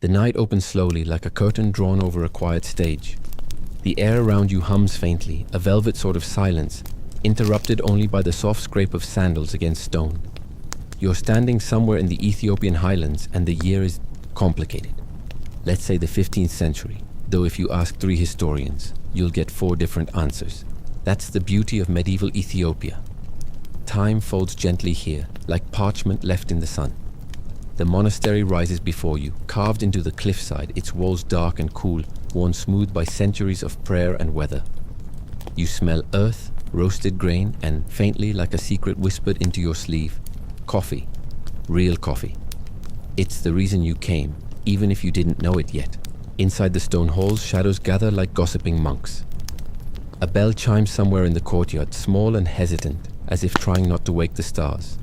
The night opens slowly like a curtain drawn over a quiet stage. The air around you hums faintly, a velvet sort of silence, interrupted only by the soft scrape of sandals against stone. You're standing somewhere in the Ethiopian highlands and the year is complicated. Let's say the 15th century, though if you ask 3 historians, you'll get 4 different answers. That's the beauty of medieval Ethiopia. Time folds gently here, like parchment left in the sun. The monastery rises before you, carved into the cliffside, its walls dark and cool, worn smooth by centuries of prayer and weather. You smell earth, roasted grain, and faintly, like a secret whispered into your sleeve, coffee. Real coffee. It's the reason you came, even if you didn't know it yet. Inside the stone halls, shadows gather like gossiping monks. A bell chimes somewhere in the courtyard, small and hesitant, as if trying not to wake the stars.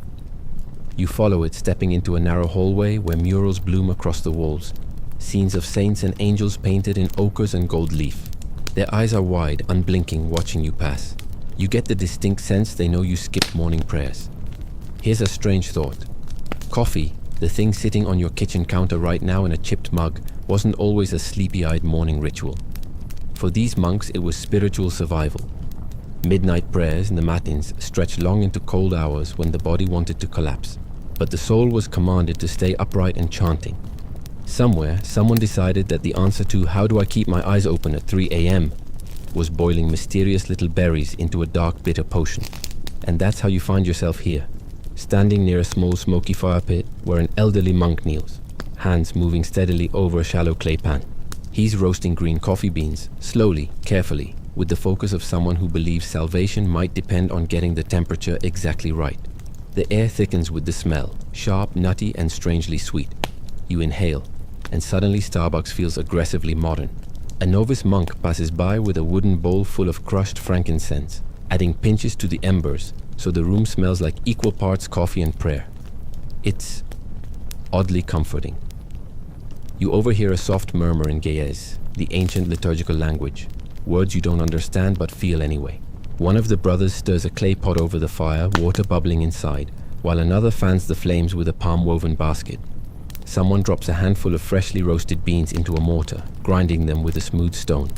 You follow it, stepping into a narrow hallway where murals bloom across the walls, scenes of saints and angels painted in ochres and gold leaf. Their eyes are wide, unblinking, watching you pass. You get the distinct sense they know you skipped morning prayers. Here's a strange thought. Coffee, the thing sitting on your kitchen counter right now in a chipped mug, wasn't always a sleepy-eyed morning ritual. For these monks, it was spiritual survival. Midnight prayers in the matins stretched long into cold hours when the body wanted to collapse, but the soul was commanded to stay upright and chanting. Somewhere, someone decided that the answer to "how do I keep my eyes open at 3 a.m. was boiling mysterious little berries into a dark, bitter potion. And that's how you find yourself here, standing near a small smoky fire pit where an elderly monk kneels, hands moving steadily over a shallow clay pan. He's roasting green coffee beans, slowly, carefully, with the focus of someone who believes salvation might depend on getting the temperature exactly right. The air thickens with the smell, sharp, nutty, and strangely sweet. You inhale, and suddenly Starbucks feels aggressively modern. A novice monk passes by with a wooden bowl full of crushed frankincense, adding pinches to the embers, so the room smells like equal parts coffee and prayer. It's oddly comforting. You overhear a soft murmur in Ge'ez, the ancient liturgical language, words you don't understand but feel anyway. One of the brothers stirs a clay pot over the fire, water bubbling inside, while another fans the flames with a palm-woven basket. Someone drops a handful of freshly roasted beans into a mortar, grinding them with a smooth stone.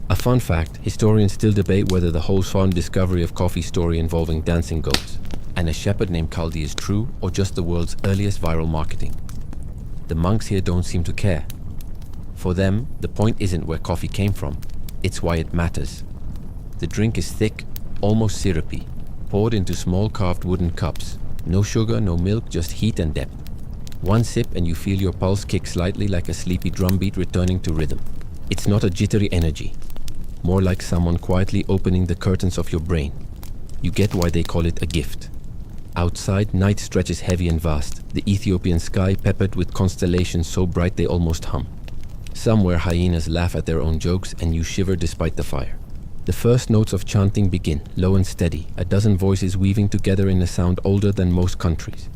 A fun fact, historians still debate whether the whole fun discovery of coffee story involving dancing goats and a shepherd named Kaldi is true or just the world's earliest viral marketing. The monks here don't seem to care. For them, the point isn't where coffee came from, it's why it matters. The drink is thick, almost syrupy, poured into small carved wooden cups. No sugar, no milk, just heat and depth. One sip and you feel your pulse kick slightly like a sleepy drumbeat returning to rhythm. It's not a jittery energy, more like someone quietly opening the curtains of your brain. You get why they call it a gift. Outside, night stretches heavy and vast, the Ethiopian sky peppered with constellations so bright they almost hum. Somewhere hyenas laugh at their own jokes and you shiver despite the fire. The first notes of chanting begin, low and steady, a dozen voices weaving together in a sound older than most countries.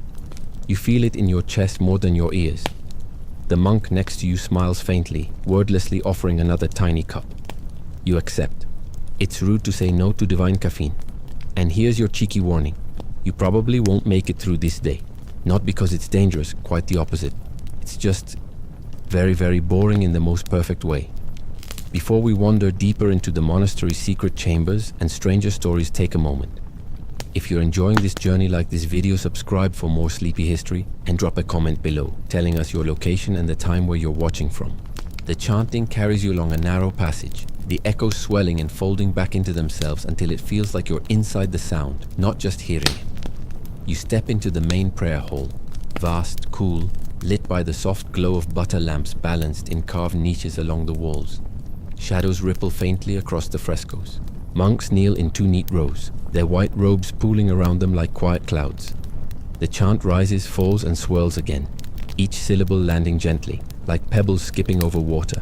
You feel it in your chest more than your ears. The monk next to you smiles faintly, wordlessly offering another tiny cup. You accept. It's rude to say no to divine caffeine. And here's your cheeky warning. You probably won't make it through this day. Not because it's dangerous, quite the opposite. It's just very, very boring in the most perfect way. Before we wander deeper into the monastery's secret chambers and stranger stories, take a moment. If you're enjoying this journey like this video, subscribe for more sleepy history and drop a comment below, telling us your location and the time where you're watching from. The chanting carries you along a narrow passage, the echoes swelling and folding back into themselves until it feels like you're inside the sound, not just hearing it. You step into the main prayer hall, vast, cool, lit by the soft glow of butter lamps balanced in carved niches along the walls. Shadows ripple faintly across the frescoes. Monks kneel in 2 neat rows, their white robes pooling around them like quiet clouds. The chant rises, falls, and swirls again, each syllable landing gently, like pebbles skipping over water.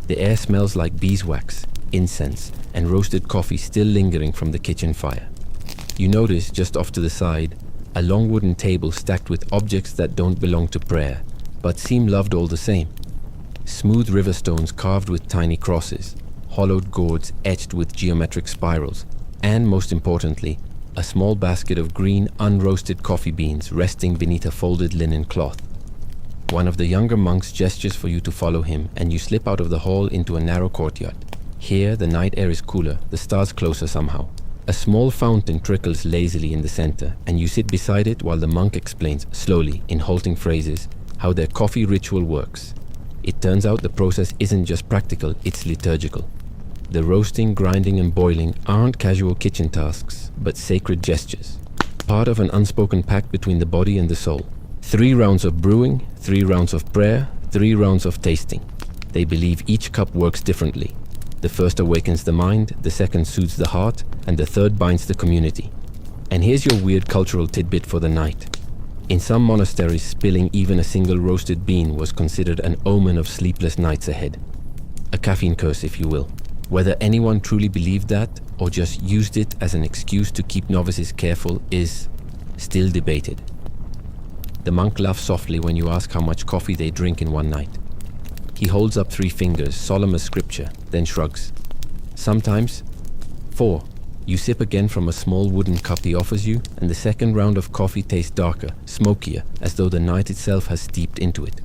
The air smells like beeswax, incense, and roasted coffee still lingering from the kitchen fire. You notice, just off to the side, a long wooden table stacked with objects that don't belong to prayer, but seem loved all the same. Smooth river stones carved with tiny crosses, hollowed gourds etched with geometric spirals, and most importantly, a small basket of green, unroasted coffee beans resting beneath a folded linen cloth. One of the younger monks gestures for you to follow him, and you slip out of the hall into a narrow courtyard. Here, the night air is cooler, the stars closer somehow. A small fountain trickles lazily in the center, and you sit beside it while the monk explains, slowly, in halting phrases, how their coffee ritual works. It turns out the process isn't just practical, it's liturgical. The roasting, grinding, and boiling aren't casual kitchen tasks, but sacred gestures. Part of an unspoken pact between the body and the soul. 3 rounds of brewing, 3 rounds of prayer, 3 rounds of tasting. They believe each cup works differently. The first awakens the mind, the second soothes the heart, and the third binds the community. And here's your weird cultural tidbit for the night. In some monasteries, spilling even a single roasted bean was considered an omen of sleepless nights ahead. A caffeine curse, if you will. Whether anyone truly believed that, or just used it as an excuse to keep novices careful, is still debated. The monk laughs softly when you ask how much coffee they drink in one night. He holds up 3 fingers, solemn as scripture, then shrugs. Sometimes 4. You sip again from a small wooden cup he offers you, and the second round of coffee tastes darker, smokier, as though the night itself has steeped into it.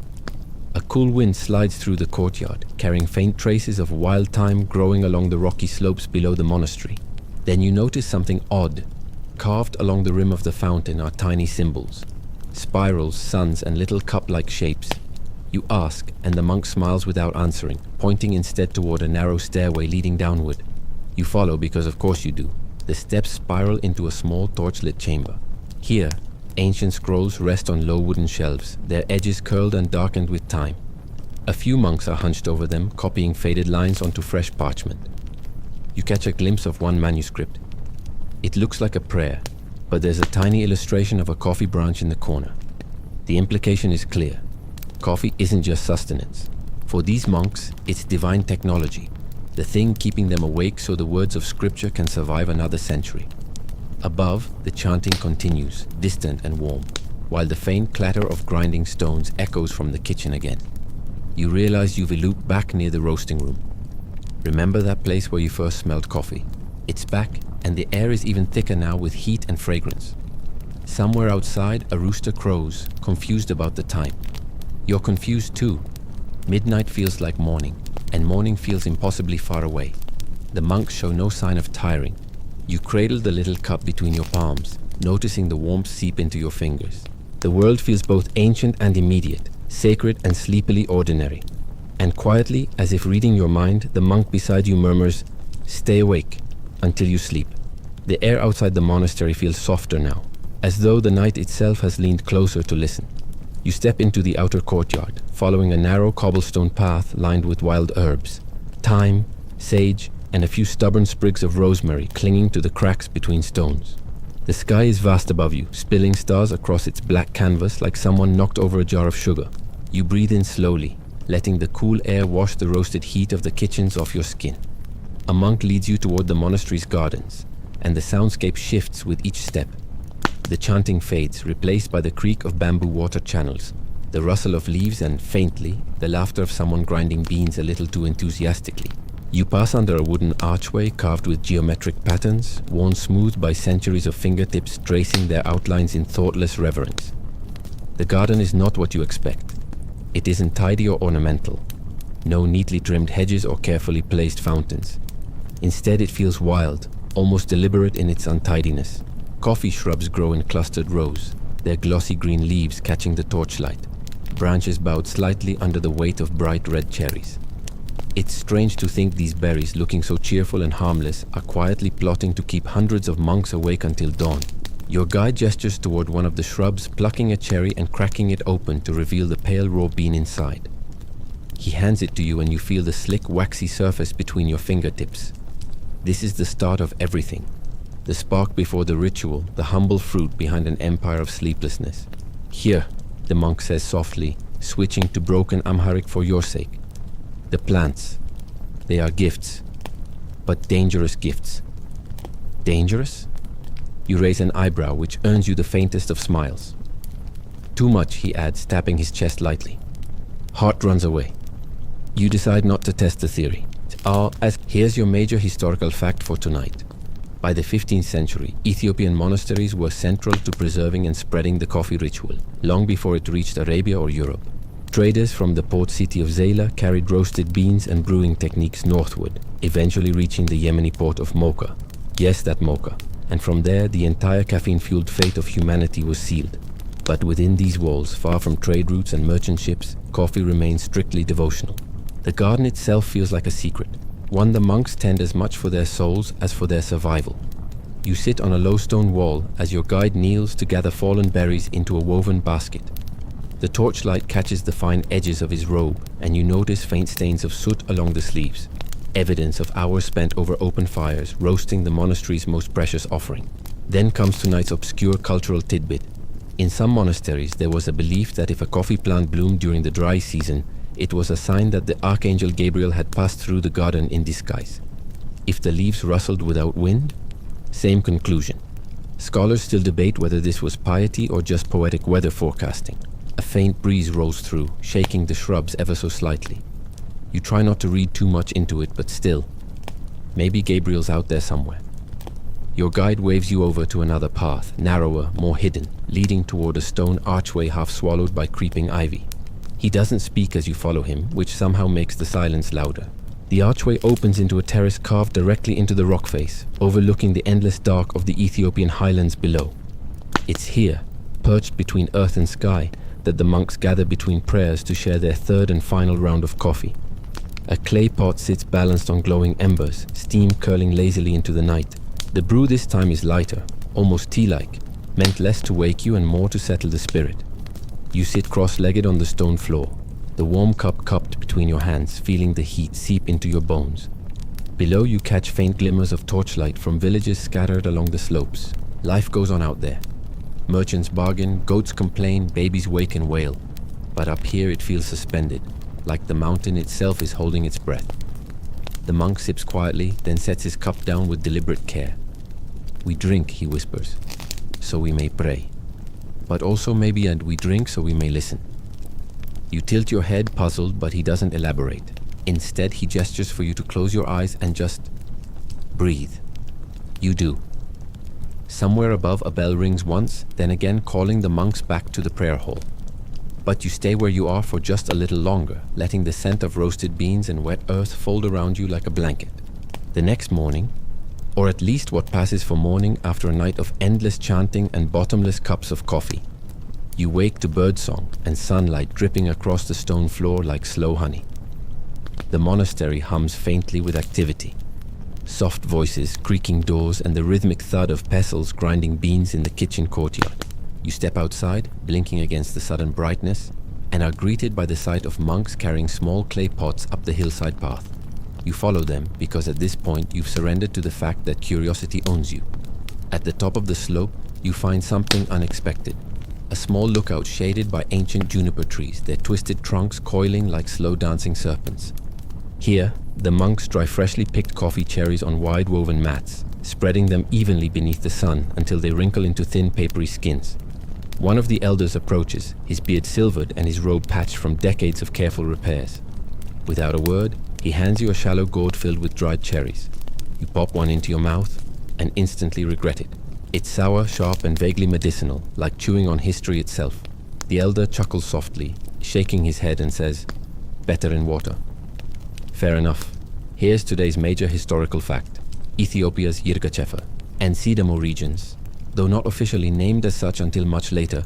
A cool wind slides through the courtyard, carrying faint traces of wild thyme growing along the rocky slopes below the monastery. Then you notice something odd. Carved along the rim of the fountain are tiny symbols. Spirals, suns, and little cup-like shapes. You ask, and the monk smiles without answering, pointing instead toward a narrow stairway leading downward. You follow because of course you do. The steps spiral into a small torchlit chamber. Here, ancient scrolls rest on low wooden shelves, their edges curled and darkened with time. A few monks are hunched over them, copying faded lines onto fresh parchment. You catch a glimpse of one manuscript. It looks like a prayer, but there's a tiny illustration of a coffee branch in the corner. The implication is clear. Coffee isn't just sustenance. For these monks, it's divine technology, the thing keeping them awake so the words of scripture can survive another century. Above, the chanting continues, distant and warm, while the faint clatter of grinding stones echoes from the kitchen again. You realize you've looped back near the roasting room. Remember that place where you first smelled coffee? It's back, and the air is even thicker now with heat and fragrance. Somewhere outside, a rooster crows, confused about the time. You're confused too. Midnight feels like morning, and morning feels impossibly far away. The monks show no sign of tiring. You cradle the little cup between your palms, noticing the warmth seep into your fingers. The world feels both ancient and immediate, sacred and sleepily ordinary. And quietly, as if reading your mind, the monk beside you murmurs, "Stay awake until you sleep." The air outside the monastery feels softer now, as though the night itself has leaned closer to listen. You step into the outer courtyard, following a narrow cobblestone path lined with wild herbs, thyme, sage, and a few stubborn sprigs of rosemary clinging to the cracks between stones. The sky is vast above you, spilling stars across its black canvas like someone knocked over a jar of sugar. You breathe in slowly, letting the cool air wash the roasted heat of the kitchens off your skin. A monk leads you toward the monastery's gardens, and the soundscape shifts with each step. The chanting fades, replaced by the creak of bamboo water channels, the rustle of leaves, and faintly, the laughter of someone grinding beans a little too enthusiastically. You pass under a wooden archway carved with geometric patterns, worn smooth by centuries of fingertips tracing their outlines in thoughtless reverence. The garden is not what you expect. It isn't tidy or ornamental. No neatly trimmed hedges or carefully placed fountains. Instead, it feels wild, almost deliberate in its untidiness. Coffee shrubs grow in clustered rows, their glossy green leaves catching the torchlight, branches bowed slightly under the weight of bright red cherries. It's strange to think these berries, looking so cheerful and harmless, are quietly plotting to keep hundreds of monks awake until dawn. Your guide gestures toward one of the shrubs, plucking a cherry and cracking it open to reveal the pale raw bean inside. He hands it to you and you feel the slick, waxy surface between your fingertips. This is the start of everything. The spark before the ritual, the humble fruit behind an empire of sleeplessness. "Here," the monk says softly, switching to broken Amharic for your sake. "The plants. They are gifts, but dangerous gifts." Dangerous? You raise an eyebrow, which earns you the faintest of smiles. "Too much," he adds, tapping his chest lightly. Heart runs away. You decide not to test the theory. Here's your major historical fact for tonight. By the 15th century, Ethiopian monasteries were central to preserving and spreading the coffee ritual, long before it reached Arabia or Europe. Traders from the port city of Zayla carried roasted beans and brewing techniques northward, eventually reaching the Yemeni port of Mocha. Yes, that Mocha. And from there, the entire caffeine-fueled fate of humanity was sealed. But within these walls, far from trade routes and merchant ships, coffee remains strictly devotional. The garden itself feels like a secret, one the monks tend as much for their souls as for their survival. You sit on a low stone wall as your guide kneels to gather fallen berries into a woven basket. The torchlight catches the fine edges of his robe, and you notice faint stains of soot along the sleeves, evidence of hours spent over open fires, roasting the monastery's most precious offering. Then comes tonight's obscure cultural tidbit. In some monasteries, there was a belief that if a coffee plant bloomed during the dry season, it was a sign that the Archangel Gabriel had passed through the garden in disguise. If the leaves rustled without wind, same conclusion. Scholars still debate whether this was piety or just poetic weather forecasting. A faint breeze rolls through, shaking the shrubs ever so slightly. You try not to read too much into it, but still, maybe Gabriel's out there somewhere. Your guide waves you over to another path, narrower, more hidden, leading toward a stone archway half swallowed by creeping ivy. He doesn't speak as you follow him, which somehow makes the silence louder. The archway opens into a terrace carved directly into the rock face, overlooking the endless dark of the Ethiopian highlands below. It's here, perched between earth and sky, that the monks gather between prayers to share their third and final round of coffee. A clay pot sits balanced on glowing embers, steam curling lazily into the night. The brew this time is lighter, almost tea-like, meant less to wake you and more to settle the spirit. You sit cross-legged on the stone floor, the warm cup cupped between your hands, feeling the heat seep into your bones. Below you catch faint glimmers of torchlight from villages scattered along the slopes. Life goes on out there. Merchants bargain, goats complain, babies wake and wail. But up here it feels suspended, like the mountain itself is holding its breath. The monk sips quietly, then sets his cup down with deliberate care. "We drink," he whispers, "so we may pray. But also maybe we drink so we may listen." You tilt your head, puzzled, but he doesn't elaborate. Instead, he gestures for you to close your eyes and just breathe. You do. Somewhere above, a bell rings once, then again calling the monks back to the prayer hall. But you stay where you are for just a little longer, letting the scent of roasted beans and wet earth fold around you like a blanket. The next morning, or at least what passes for morning after a night of endless chanting and bottomless cups of coffee, you wake to birdsong and sunlight dripping across the stone floor like slow honey. The monastery hums faintly with activity. Soft voices, creaking doors, and the rhythmic thud of pestles grinding beans in the kitchen courtyard. You step outside, blinking against the sudden brightness, and are greeted by the sight of monks carrying small clay pots up the hillside path. You follow them because at this point you've surrendered to the fact that curiosity owns you. At the top of the slope, you find something unexpected. A small lookout shaded by ancient juniper trees, their twisted trunks coiling like slow dancing serpents. Here, the monks dry freshly picked coffee cherries on wide woven mats, spreading them evenly beneath the sun until they wrinkle into thin papery skins. One of the elders approaches, his beard silvered and his robe patched from decades of careful repairs. Without a word, he hands you a shallow gourd filled with dried cherries. You pop one into your mouth and instantly regret it. It's sour, sharp, and vaguely medicinal, like chewing on history itself. The elder chuckles softly, shaking his head and says, "Better in water." Fair enough. Here's today's major historical fact. Ethiopia's Yirgacheffe and Sidamo regions, though not officially named as such until much later,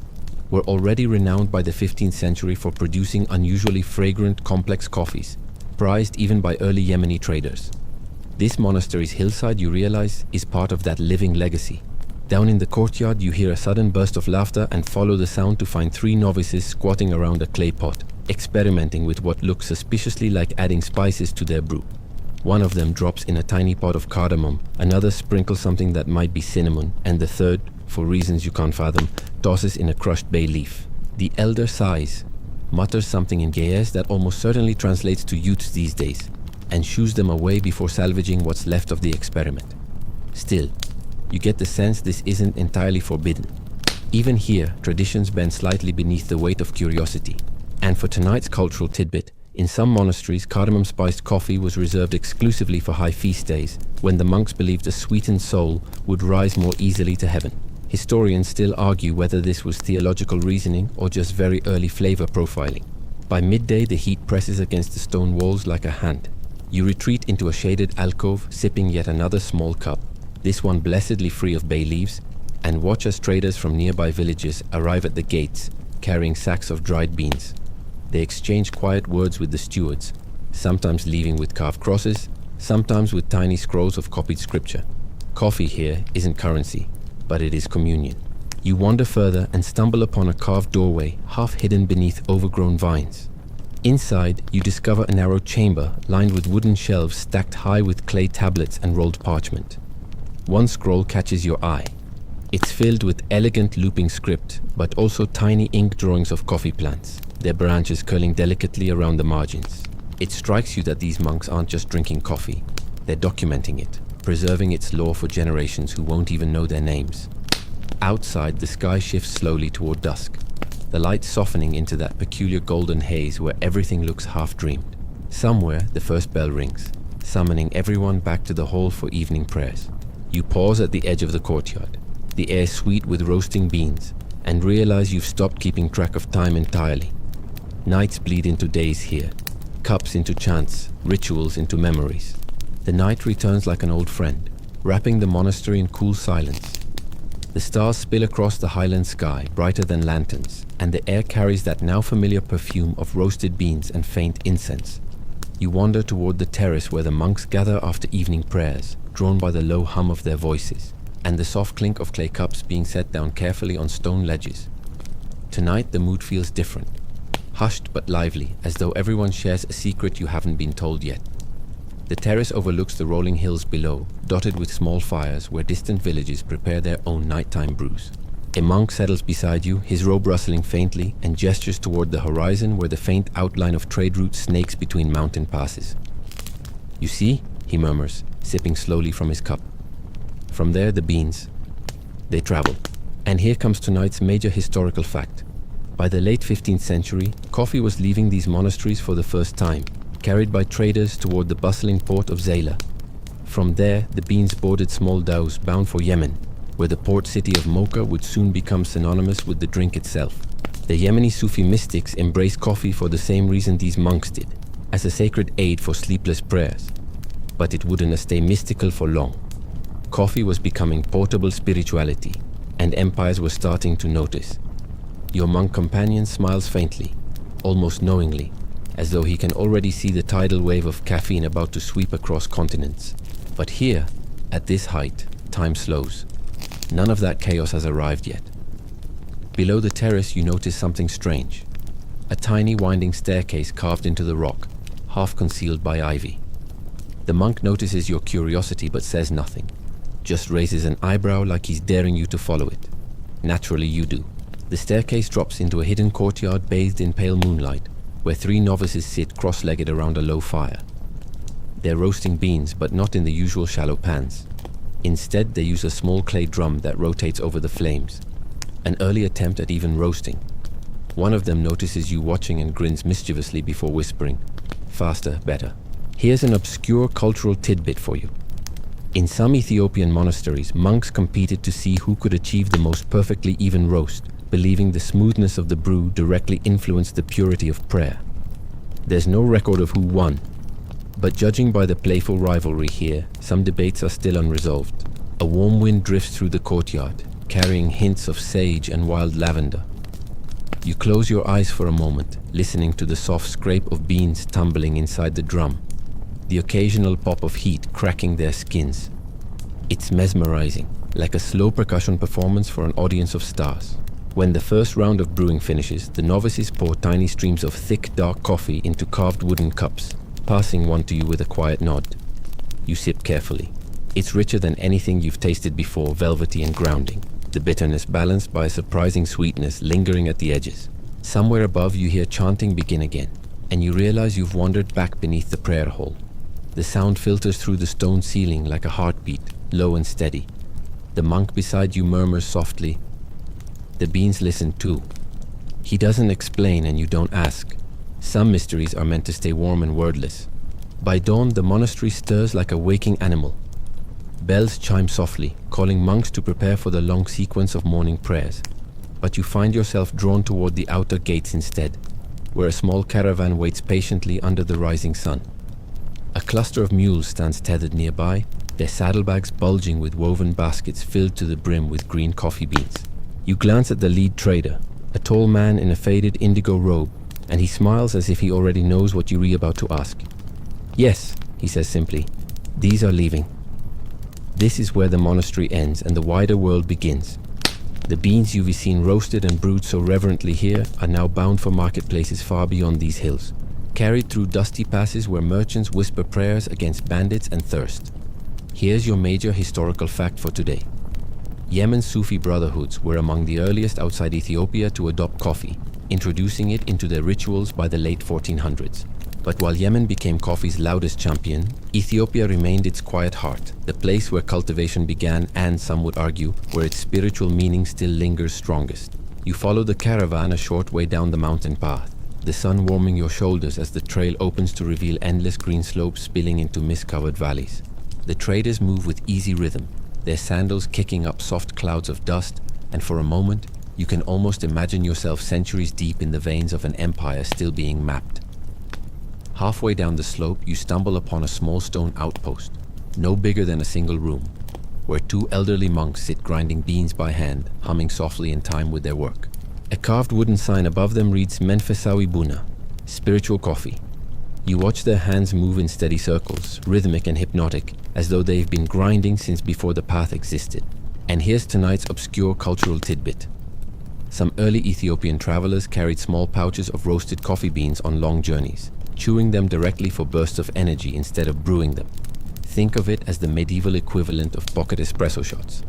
were already renowned by the 15th century for producing unusually fragrant, complex coffees, prized even by early Yemeni traders. This monastery's hillside, you realize, is part of that living legacy. Down in the courtyard, you hear a sudden burst of laughter and follow the sound to find 3 novices squatting around a clay pot, experimenting with what looks suspiciously like adding spices to their brew. One of them drops in a tiny pot of cardamom, another sprinkles something that might be cinnamon, and the third, for reasons you can't fathom, tosses in a crushed bay leaf. The elder sighs, mutters something in Ge'ez that almost certainly translates to youths these days, and shoos them away before salvaging what's left of the experiment. Still, you get the sense this isn't entirely forbidden. Even here, traditions bend slightly beneath the weight of curiosity. And for tonight's cultural tidbit, in some monasteries, cardamom-spiced coffee was reserved exclusively for high feast days, when the monks believed a sweetened soul would rise more easily to heaven. Historians still argue whether this was theological reasoning or just very early flavor profiling. By midday, the heat presses against the stone walls like a hand. You retreat into a shaded alcove, sipping yet another small cup, this one blessedly free of bay leaves, and watch as traders from nearby villages arrive at the gates, carrying sacks of dried beans. They exchange quiet words with the stewards, sometimes leaving with carved crosses, sometimes with tiny scrolls of copied scripture. Coffee here isn't currency, but it is communion. You wander further and stumble upon a carved doorway half hidden beneath overgrown vines. Inside, you discover a narrow chamber lined with wooden shelves stacked high with clay tablets and rolled parchment. One scroll catches your eye. It's filled with elegant looping script, but also tiny ink drawings of coffee plants, their branches curling delicately around the margins. It strikes you that these monks aren't just drinking coffee, they're documenting it, preserving its lore for generations who won't even know their names. Outside, the sky shifts slowly toward dusk, the light softening into that peculiar golden haze where everything looks half-dreamed. Somewhere, the first bell rings, summoning everyone back to the hall for evening prayers. You pause at the edge of the courtyard, the air sweet with roasting beans, and realize you've stopped keeping track of time entirely. Nights bleed into days here, cups into chants, rituals into memories. The night returns like an old friend, wrapping the monastery in cool silence. The stars spill across the highland sky, brighter than lanterns, and the air carries that now familiar perfume of roasted beans and faint incense. You wander toward the terrace where the monks gather after evening prayers, drawn by the low hum of their voices, and the soft clink of clay cups being set down carefully on stone ledges. Tonight the mood feels different, hushed but lively, as though everyone shares a secret you haven't been told yet. The terrace overlooks the rolling hills below, dotted with small fires where distant villages prepare their own nighttime brews. A monk settles beside you, his robe rustling faintly, and gestures toward the horizon where the faint outline of trade routes snakes between mountain passes. "You see?" he murmurs, sipping slowly from his cup. From there, the beans. They travel. And here comes tonight's major historical fact. By the late 15th century, coffee was leaving these monasteries for the first time, carried by traders toward the bustling port of Zayla. From there, the beans boarded small dhows bound for Yemen, where the port city of Mocha would soon become synonymous with the drink itself. The Yemeni Sufi mystics embraced coffee for the same reason these monks did, as a sacred aid for sleepless prayers. But it wouldn't stay mystical for long. Coffee was becoming portable spirituality, and empires were starting to notice. Your monk companion smiles faintly, almost knowingly, as though he can already see the tidal wave of caffeine about to sweep across continents. But here, at this height, time slows. None of that chaos has arrived yet. Below the terrace, you notice something strange. A tiny winding staircase carved into the rock, half concealed by ivy. The monk notices your curiosity but says nothing, just raises an eyebrow like he's daring you to follow it. Naturally, you do. The staircase drops into a hidden courtyard bathed in pale moonlight, where 3 novices sit cross-legged around a low fire. They're roasting beans, but not in the usual shallow pans. Instead, they use a small clay drum that rotates over the flames, an early attempt at even roasting. One of them notices you watching and grins mischievously before whispering, "Faster, better." Here's an obscure cultural tidbit for you. In some Ethiopian monasteries, monks competed to see who could achieve the most perfectly even roast, believing the smoothness of the brew directly influenced the purity of prayer. There's no record of who won, but judging by the playful rivalry here, some debates are still unresolved. A warm wind drifts through the courtyard, carrying hints of sage and wild lavender. You close your eyes for a moment, listening to the soft scrape of beans tumbling inside the drum, the occasional pop of heat cracking their skins. It's mesmerizing, like a slow percussion performance for an audience of stars. When the first round of brewing finishes, the novices pour tiny streams of thick, dark coffee into carved wooden cups, passing one to you with a quiet nod. You sip carefully. It's richer than anything you've tasted before, velvety and grounding, the bitterness balanced by a surprising sweetness lingering at the edges. Somewhere above, you hear chanting begin again, and you realize you've wandered back beneath the prayer hall. The sound filters through the stone ceiling like a heartbeat, low and steady. The monk beside you murmurs softly. The beans listen too. He doesn't explain and you don't ask. Some mysteries are meant to stay warm and wordless. By dawn, the monastery stirs like a waking animal. Bells chime softly, calling monks to prepare for the long sequence of morning prayers. But you find yourself drawn toward the outer gates instead, where a small caravan waits patiently under the rising sun. A cluster of mules stands tethered nearby, their saddlebags bulging with woven baskets filled to the brim with green coffee beans. You glance at the lead trader, a tall man in a faded indigo robe, and he smiles as if he already knows what you're about to ask. Yes, he says simply, these are leaving. This is where the monastery ends and the wider world begins. The beans you've seen roasted and brewed so reverently here are now bound for marketplaces far beyond these hills, carried through dusty passes where merchants whisper prayers against bandits and thirst. Here's your major historical fact for today. Yemen's Sufi brotherhoods were among the earliest outside Ethiopia to adopt coffee, introducing it into their rituals by the late 1400s. But while Yemen became coffee's loudest champion, Ethiopia remained its quiet heart, the place where cultivation began and, some would argue, where its spiritual meaning still lingers strongest. You follow the caravan a short way down the mountain path, the sun warming your shoulders as the trail opens to reveal endless green slopes spilling into mist-covered valleys. The traders move with easy rhythm, their sandals kicking up soft clouds of dust, and for a moment, you can almost imagine yourself centuries deep in the veins of an empire still being mapped. Halfway down the slope, you stumble upon a small stone outpost, no bigger than a single room, where two elderly monks sit grinding beans by hand, humming softly in time with their work. A carved wooden sign above them reads Menfesawi Buna, spiritual coffee. You watch their hands move in steady circles, rhythmic and hypnotic, as though they've been grinding since before the path existed. And here's tonight's obscure cultural tidbit. Some early Ethiopian travelers carried small pouches of roasted coffee beans on long journeys, chewing them directly for bursts of energy instead of brewing them. Think of it as the medieval equivalent of pocket espresso shots.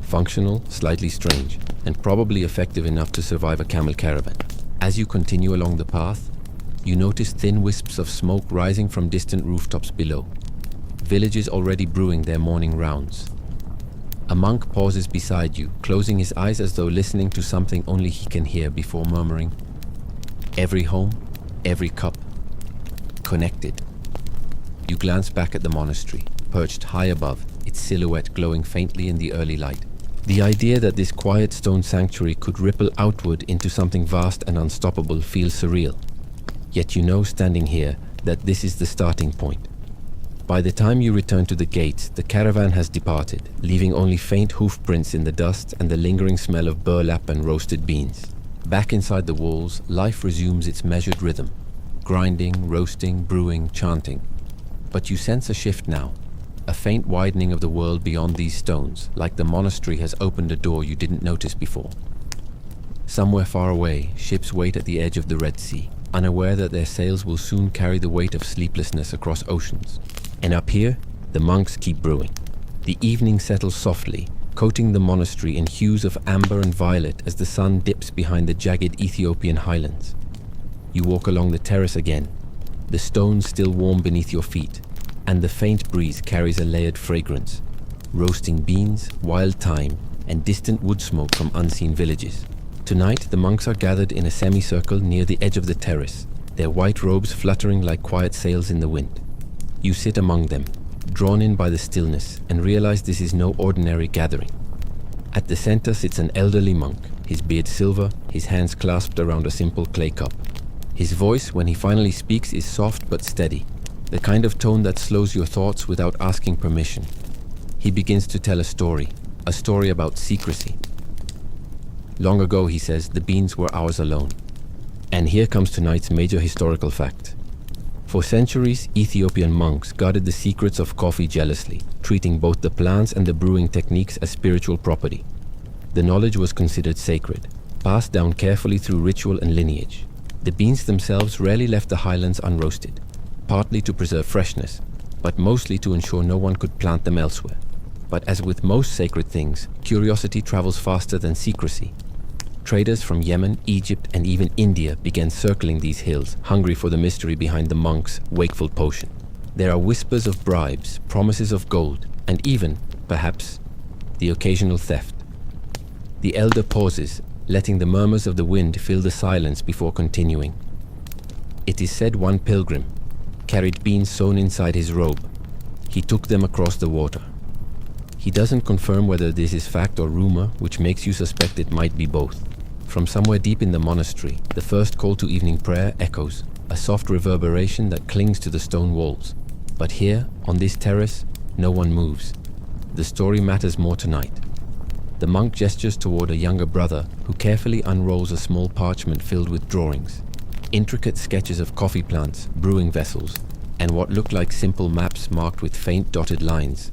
Functional, slightly strange, and probably effective enough to survive a camel caravan. As you continue along the path, you notice thin wisps of smoke rising from distant rooftops below. Villagers already brewing their morning rounds. A monk pauses beside you, closing his eyes as though listening to something only he can hear before murmuring, "Every home, every cup, connected." You glance back at the monastery, perched high above, its silhouette glowing faintly in the early light. The idea that this quiet stone sanctuary could ripple outward into something vast and unstoppable feels surreal. Yet you know, standing here, that this is the starting point. By the time you return to the gates, the caravan has departed, leaving only faint hoof prints in the dust and the lingering smell of burlap and roasted beans. Back inside the walls, life resumes its measured rhythm, grinding, roasting, brewing, chanting. But you sense a shift now, a faint widening of the world beyond these stones, like the monastery has opened a door you didn't notice before. Somewhere far away, ships wait at the edge of the Red Sea, unaware that their sails will soon carry the weight of sleeplessness across oceans. And up here, the monks keep brewing. The evening settles softly, coating the monastery in hues of amber and violet as the sun dips behind the jagged Ethiopian highlands. You walk along the terrace again, the stones still warm beneath your feet, and the faint breeze carries a layered fragrance, roasting beans, wild thyme, and distant wood smoke from unseen villages. Tonight, the monks are gathered in a semicircle near the edge of the terrace, their white robes fluttering like quiet sails in the wind. You sit among them, drawn in by the stillness, and realize this is no ordinary gathering. At the center sits an elderly monk, his beard silver, his hands clasped around a simple clay cup. His voice, when he finally speaks, is soft but steady, the kind of tone that slows your thoughts without asking permission. He begins to tell a story about secrecy. Long ago, he says, the beans were ours alone. And here comes tonight's major historical fact. For centuries, Ethiopian monks guarded the secrets of coffee jealously, treating both the plants and the brewing techniques as spiritual property. The knowledge was considered sacred, passed down carefully through ritual and lineage. The beans themselves rarely left the highlands unroasted, partly to preserve freshness, but mostly to ensure no one could plant them elsewhere. But as with most sacred things, curiosity travels faster than secrecy. Traders from Yemen, Egypt, and even India began circling these hills, hungry for the mystery behind the monk's wakeful potion. There are whispers of bribes, promises of gold, and even, perhaps, the occasional theft. The elder pauses, letting the murmurs of the wind fill the silence before continuing. It is said one pilgrim carried beans sewn inside his robe. He took them across the water. He doesn't confirm whether this is fact or rumor, which makes you suspect it might be both. From somewhere deep in the monastery, the first call to evening prayer echoes, a soft reverberation that clings to the stone walls. But here, on this terrace, no one moves. The story matters more tonight. The monk gestures toward a younger brother who carefully unrolls a small parchment filled with drawings, intricate sketches of coffee plants, brewing vessels, and what look like simple maps marked with faint dotted lines.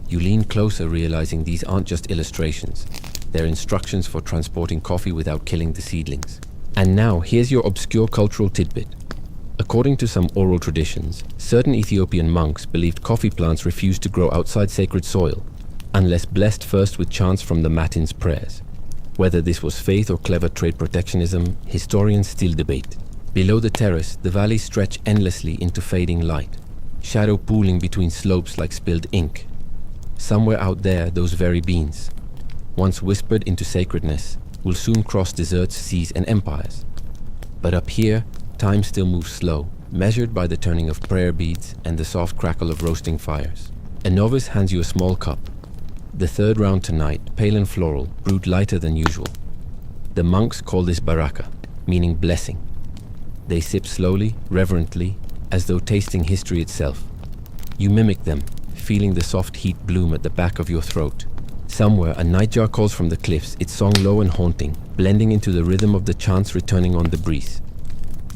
You lean closer, realizing these aren't just illustrations. They're instructions for transporting coffee without killing the seedlings. And now, here's your obscure cultural tidbit. According to some oral traditions, certain Ethiopian monks believed coffee plants refused to grow outside sacred soil, unless blessed first with chants from the Matins prayers. Whether this was faith or clever trade protectionism, historians still debate. Below the terrace, the valleys stretch endlessly into fading light, shadow pooling between slopes like spilled ink. Somewhere out there, those very beans, once whispered into sacredness, will soon cross deserts, seas, and empires. But up here, time still moves slow, measured by the turning of prayer beads and the soft crackle of roasting fires. A novice hands you a small cup. The third round tonight, pale and floral, brewed lighter than usual. The monks call this baraka, meaning blessing. They sip slowly, reverently, as though tasting history itself. You mimic them, feeling the soft heat bloom at the back of your throat. Somewhere, a nightjar calls from the cliffs, its song low and haunting, blending into the rhythm of the chants returning on the breeze.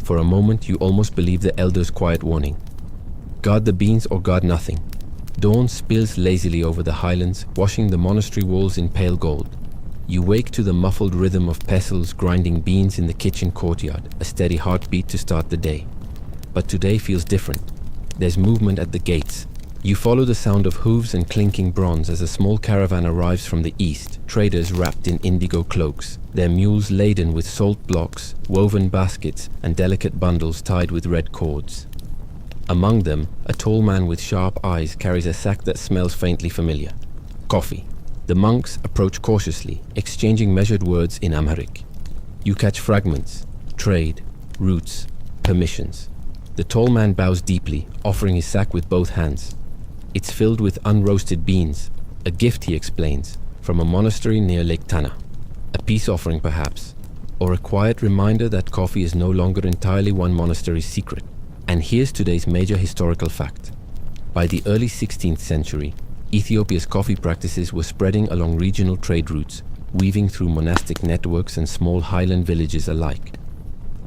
For a moment, you almost believe the elder's quiet warning. Guard the beans or guard nothing. Dawn spills lazily over the highlands, washing the monastery walls in pale gold. You wake to the muffled rhythm of pestles grinding beans in the kitchen courtyard, a steady heartbeat to start the day. But today feels different. There's movement at the gates. You follow the sound of hooves and clinking bronze as a small caravan arrives from the east, traders wrapped in indigo cloaks, their mules laden with salt blocks, woven baskets, and delicate bundles tied with red cords. Among them, a tall man with sharp eyes carries a sack that smells faintly familiar. Coffee. The monks approach cautiously, exchanging measured words in Amharic. You catch fragments: trade, roots, permissions. The tall man bows deeply, offering his sack with both hands. It's filled with unroasted beans, a gift, he explains, from a monastery near Lake Tana. A peace offering, perhaps, or a quiet reminder that coffee is no longer entirely one monastery's secret. And here's today's major historical fact. By the early 16th century, Ethiopia's coffee practices were spreading along regional trade routes, weaving through monastic networks and small highland villages alike.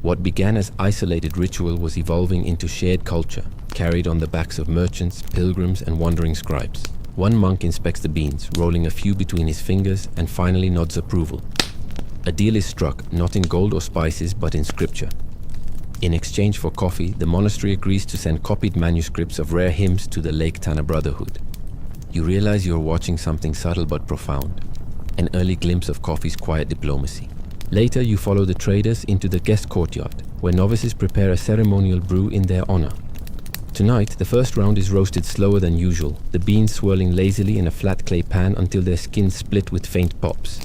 What began as isolated ritual was evolving into shared culture, carried on the backs of merchants, pilgrims, and wandering scribes. One monk inspects the beans, rolling a few between his fingers, and finally nods approval. A deal is struck, not in gold or spices, but in scripture. In exchange for coffee, the monastery agrees to send copied manuscripts of rare hymns to the Lake Tana Brotherhood. You realize you're watching something subtle but profound, an early glimpse of coffee's quiet diplomacy. Later, you follow the traders into the guest courtyard, where novices prepare a ceremonial brew in their honor. Tonight, the first round is roasted slower than usual, the beans swirling lazily in a flat clay pan until their skins split with faint pops.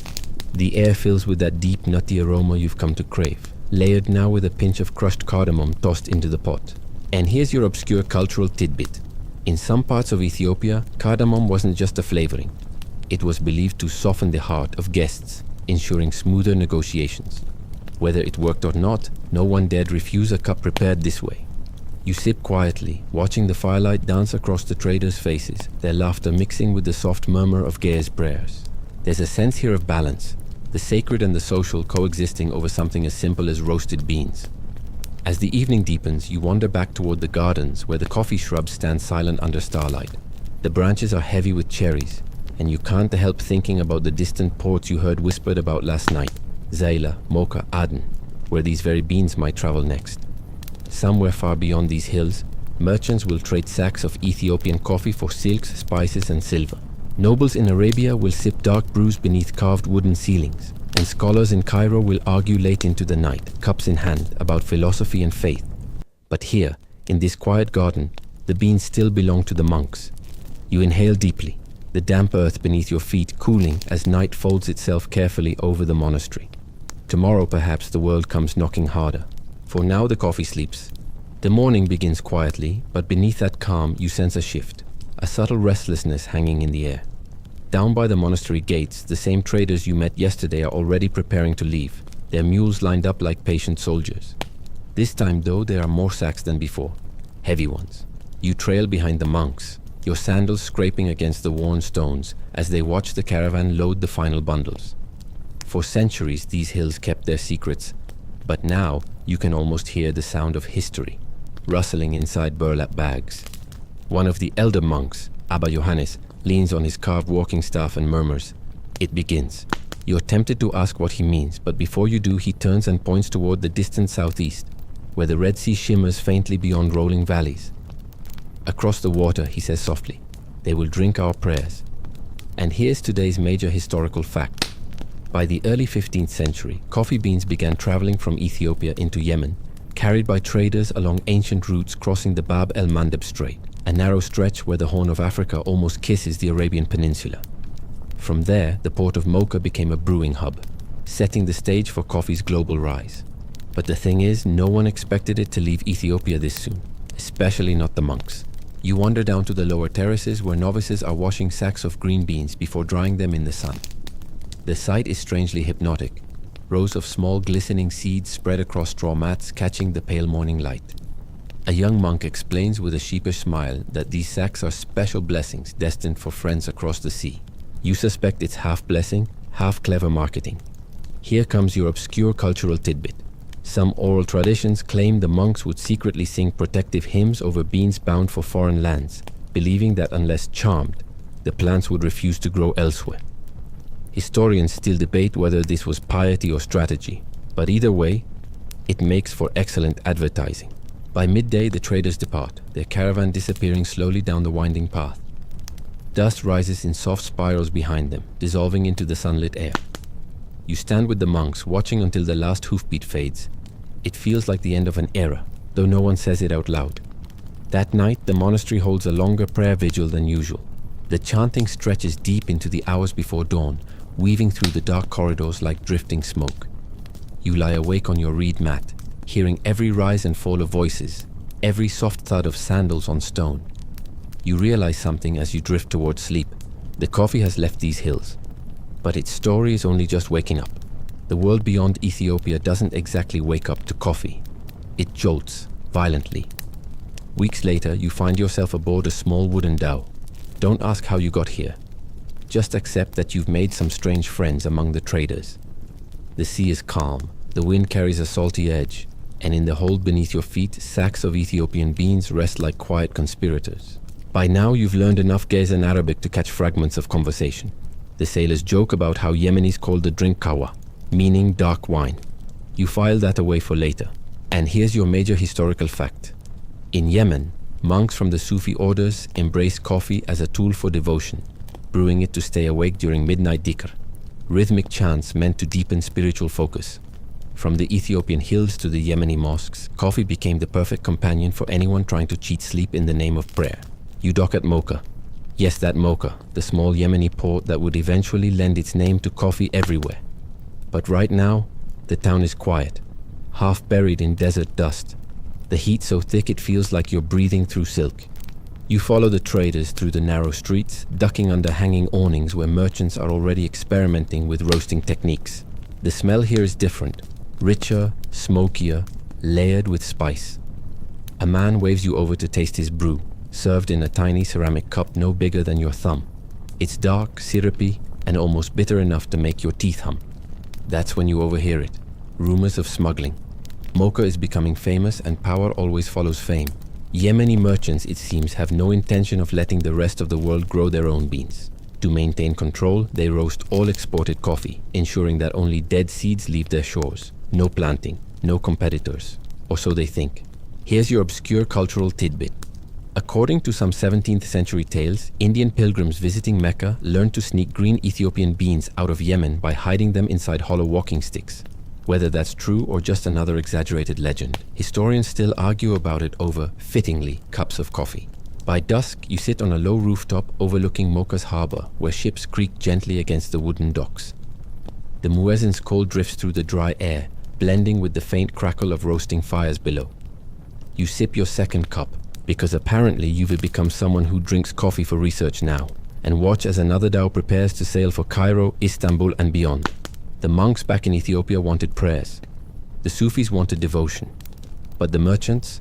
The air fills with that deep, nutty aroma you've come to crave, layered now with a pinch of crushed cardamom tossed into the pot. And here's your obscure cultural tidbit. In some parts of Ethiopia, cardamom wasn't just a flavoring. It was believed to soften the heart of guests, ensuring smoother negotiations. Whether it worked or not, no one dared refuse a cup prepared this way. You sip quietly, watching the firelight dance across the traders' faces, their laughter mixing with the soft murmur of Ge'ez prayers. There's a sense here of balance, the sacred and the social coexisting over something as simple as roasted beans. As the evening deepens, you wander back toward the gardens where the coffee shrubs stand silent under starlight. The branches are heavy with cherries, and you can't help thinking about the distant ports you heard whispered about last night, Zaila, Mocha, Aden, where these very beans might travel next. Somewhere far beyond these hills, merchants will trade sacks of Ethiopian coffee for silks, spices, and silver. Nobles in Arabia will sip dark brews beneath carved wooden ceilings, and scholars in Cairo will argue late into the night, cups in hand, about philosophy and faith. But here, in this quiet garden, the beans still belong to the monks. You inhale deeply, the damp earth beneath your feet cooling as night folds itself carefully over the monastery. Tomorrow, perhaps, the world comes knocking harder. For now, the coffee sleeps. The morning begins quietly, but beneath that calm, you sense a shift, a subtle restlessness hanging in the air. Down by the monastery gates, the same traders you met yesterday are already preparing to leave, their mules lined up like patient soldiers. This time, though, there are more sacks than before, heavy ones. You trail behind the monks, your sandals scraping against the worn stones as they watch the caravan load the final bundles. For centuries, these hills kept their secrets, but now you can almost hear the sound of history rustling inside burlap bags. One of the elder monks, Abba Johannes, leans on his carved walking staff and murmurs, "It begins." You're tempted to ask what he means, but before you do, he turns and points toward the distant southeast, where the Red Sea shimmers faintly beyond rolling valleys. "Across the water," he says softly, "they will drink our prayers." And here's today's major historical fact. By the early 15th century, coffee beans began traveling from Ethiopia into Yemen, carried by traders along ancient routes crossing the Bab el-Mandeb Strait, a narrow stretch where the Horn of Africa almost kisses the Arabian Peninsula. From there, the port of Mocha became a brewing hub, setting the stage for coffee's global rise. But the thing is, no one expected it to leave Ethiopia this soon, especially not the monks. You wander down to the lower terraces where novices are washing sacks of green beans before drying them in the sun. The sight is strangely hypnotic. Rows of small glistening seeds spread across straw mats, catching the pale morning light. A young monk explains with a sheepish smile that these sacks are special blessings destined for friends across the sea. You suspect it's half blessing, half clever marketing. Here comes your obscure cultural tidbit. Some oral traditions claim the monks would secretly sing protective hymns over beans bound for foreign lands, believing that unless charmed, the plants would refuse to grow elsewhere. Historians still debate whether this was piety or strategy, but either way, it makes for excellent advertising. By midday, the traders depart, their caravan disappearing slowly down the winding path. Dust rises in soft spirals behind them, dissolving into the sunlit air. You stand with the monks, watching until the last hoofbeat fades. It feels like the end of an era, though no one says it out loud. That night, the monastery holds a longer prayer vigil than usual. The chanting stretches deep into the hours before dawn, weaving through the dark corridors like drifting smoke. You lie awake on your reed mat, hearing every rise and fall of voices, every soft thud of sandals on stone. You realize something as you drift towards sleep. The coffee has left these hills, but its story is only just waking up. The world beyond Ethiopia doesn't exactly wake up to coffee. It jolts violently. Weeks later, you find yourself aboard a small wooden dhow. Don't ask how you got here. Just accept that you've made some strange friends among the traders. The sea is calm, the wind carries a salty edge, and in the hold beneath your feet, sacks of Ethiopian beans rest like quiet conspirators. By now, you've learned enough Ge'ez Arabic to catch fragments of conversation. The sailors joke about how Yemenis call the drink kawa, meaning dark wine. You file that away for later. And here's your major historical fact. In Yemen, monks from the Sufi orders embrace coffee as a tool for devotion, brewing it to stay awake during midnight dhikr, rhythmic chants meant to deepen spiritual focus. From the Ethiopian hills to the Yemeni mosques, coffee became the perfect companion for anyone trying to cheat sleep in the name of prayer. You dock at Mocha. Yes, that Mocha, the small Yemeni port that would eventually lend its name to coffee everywhere. But right now, the town is quiet, half buried in desert dust. The heat so thick it feels like you're breathing through silk. You follow the traders through the narrow streets, ducking under hanging awnings where merchants are already experimenting with roasting techniques. The smell here is different, richer, smokier, layered with spice. A man waves you over to taste his brew, served in a tiny ceramic cup no bigger than your thumb. It's dark, syrupy, and almost bitter enough to make your teeth hum. That's when you overhear it. Rumors of smuggling. Mocha is becoming famous and power always follows fame. Yemeni merchants, it seems, have no intention of letting the rest of the world grow their own beans. To maintain control, they roast all exported coffee, ensuring that only dead seeds leave their shores. No planting, no competitors. Or so they think. Here's your obscure cultural tidbit. According to some 17th century tales, Indian pilgrims visiting Mecca learned to sneak green Ethiopian beans out of Yemen by hiding them inside hollow walking sticks. Whether that's true or just another exaggerated legend, historians still argue about it over, fittingly, cups of coffee. By dusk, you sit on a low rooftop overlooking Mocha's harbor, where ships creak gently against the wooden docks. The muezzin's call drifts through the dry air, blending with the faint crackle of roasting fires below. You sip your second cup, because apparently you've become someone who drinks coffee for research now, and watch as another dhow prepares to sail for Cairo, Istanbul, and beyond. The monks back in Ethiopia wanted prayers. The Sufis wanted devotion. But the merchants,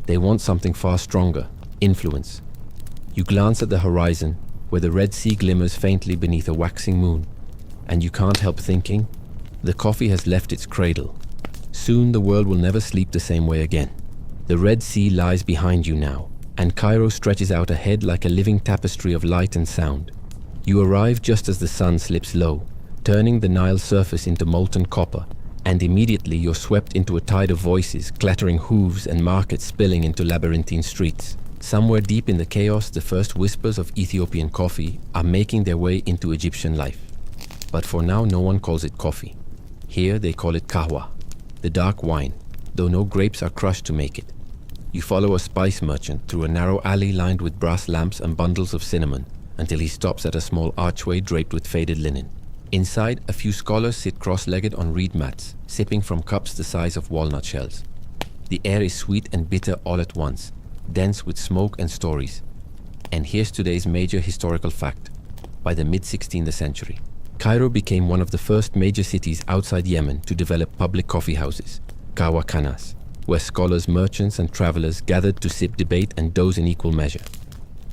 they want something far stronger, influence. You glance at the horizon, where the Red Sea glimmers faintly beneath a waxing moon, and you can't help thinking, the coffee has left its cradle. Soon the world will never sleep the same way again. The Red Sea lies behind you now, and Cairo stretches out ahead like a living tapestry of light and sound. You arrive just as the sun slips low, turning the Nile surface into molten copper, and immediately you're swept into a tide of voices, clattering hooves and markets spilling into labyrinthine streets. Somewhere deep in the chaos, the first whispers of Ethiopian coffee are making their way into Egyptian life. But for now, no one calls it coffee. Here they call it kahwa, the dark wine, though no grapes are crushed to make it. You follow a spice merchant through a narrow alley lined with brass lamps and bundles of cinnamon until he stops at a small archway draped with faded linen. Inside, a few scholars sit cross-legged on reed mats, sipping from cups the size of walnut shells. The air is sweet and bitter all at once, dense with smoke and stories. And here's today's major historical fact. By the mid-16th century, Cairo became one of the first major cities outside Yemen to develop public coffee houses, kahwa khanas, where scholars, merchants and travelers gathered to sip, debate and doze in equal measure.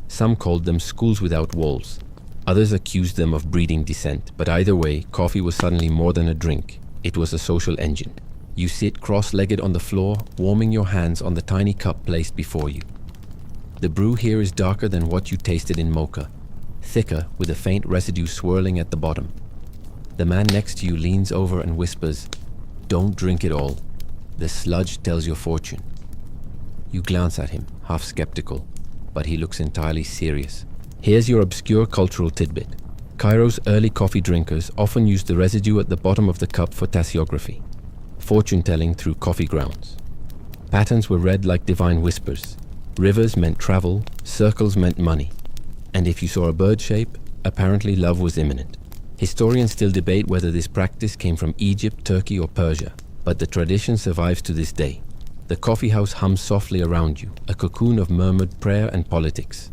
Some called them schools without walls. Others accused them of breeding dissent, but either way, coffee was suddenly more than a drink. It was a social engine. You sit cross-legged on the floor, warming your hands on the tiny cup placed before you. The brew here is darker than what you tasted in Mocha, thicker with a faint residue swirling at the bottom. The man next to you leans over and whispers, "Don't drink it all. The sludge tells your fortune." You glance at him, half skeptical, but he looks entirely serious. Here's your obscure cultural tidbit. Cairo's early coffee drinkers often used the residue at the bottom of the cup for tasseography, fortune-telling through coffee grounds. Patterns were read like divine whispers. Rivers meant travel, circles meant money. And if you saw a bird shape, apparently love was imminent. Historians still debate whether this practice came from Egypt, Turkey or Persia, but the tradition survives to this day. The coffee house hums softly around you, a cocoon of murmured prayer and politics.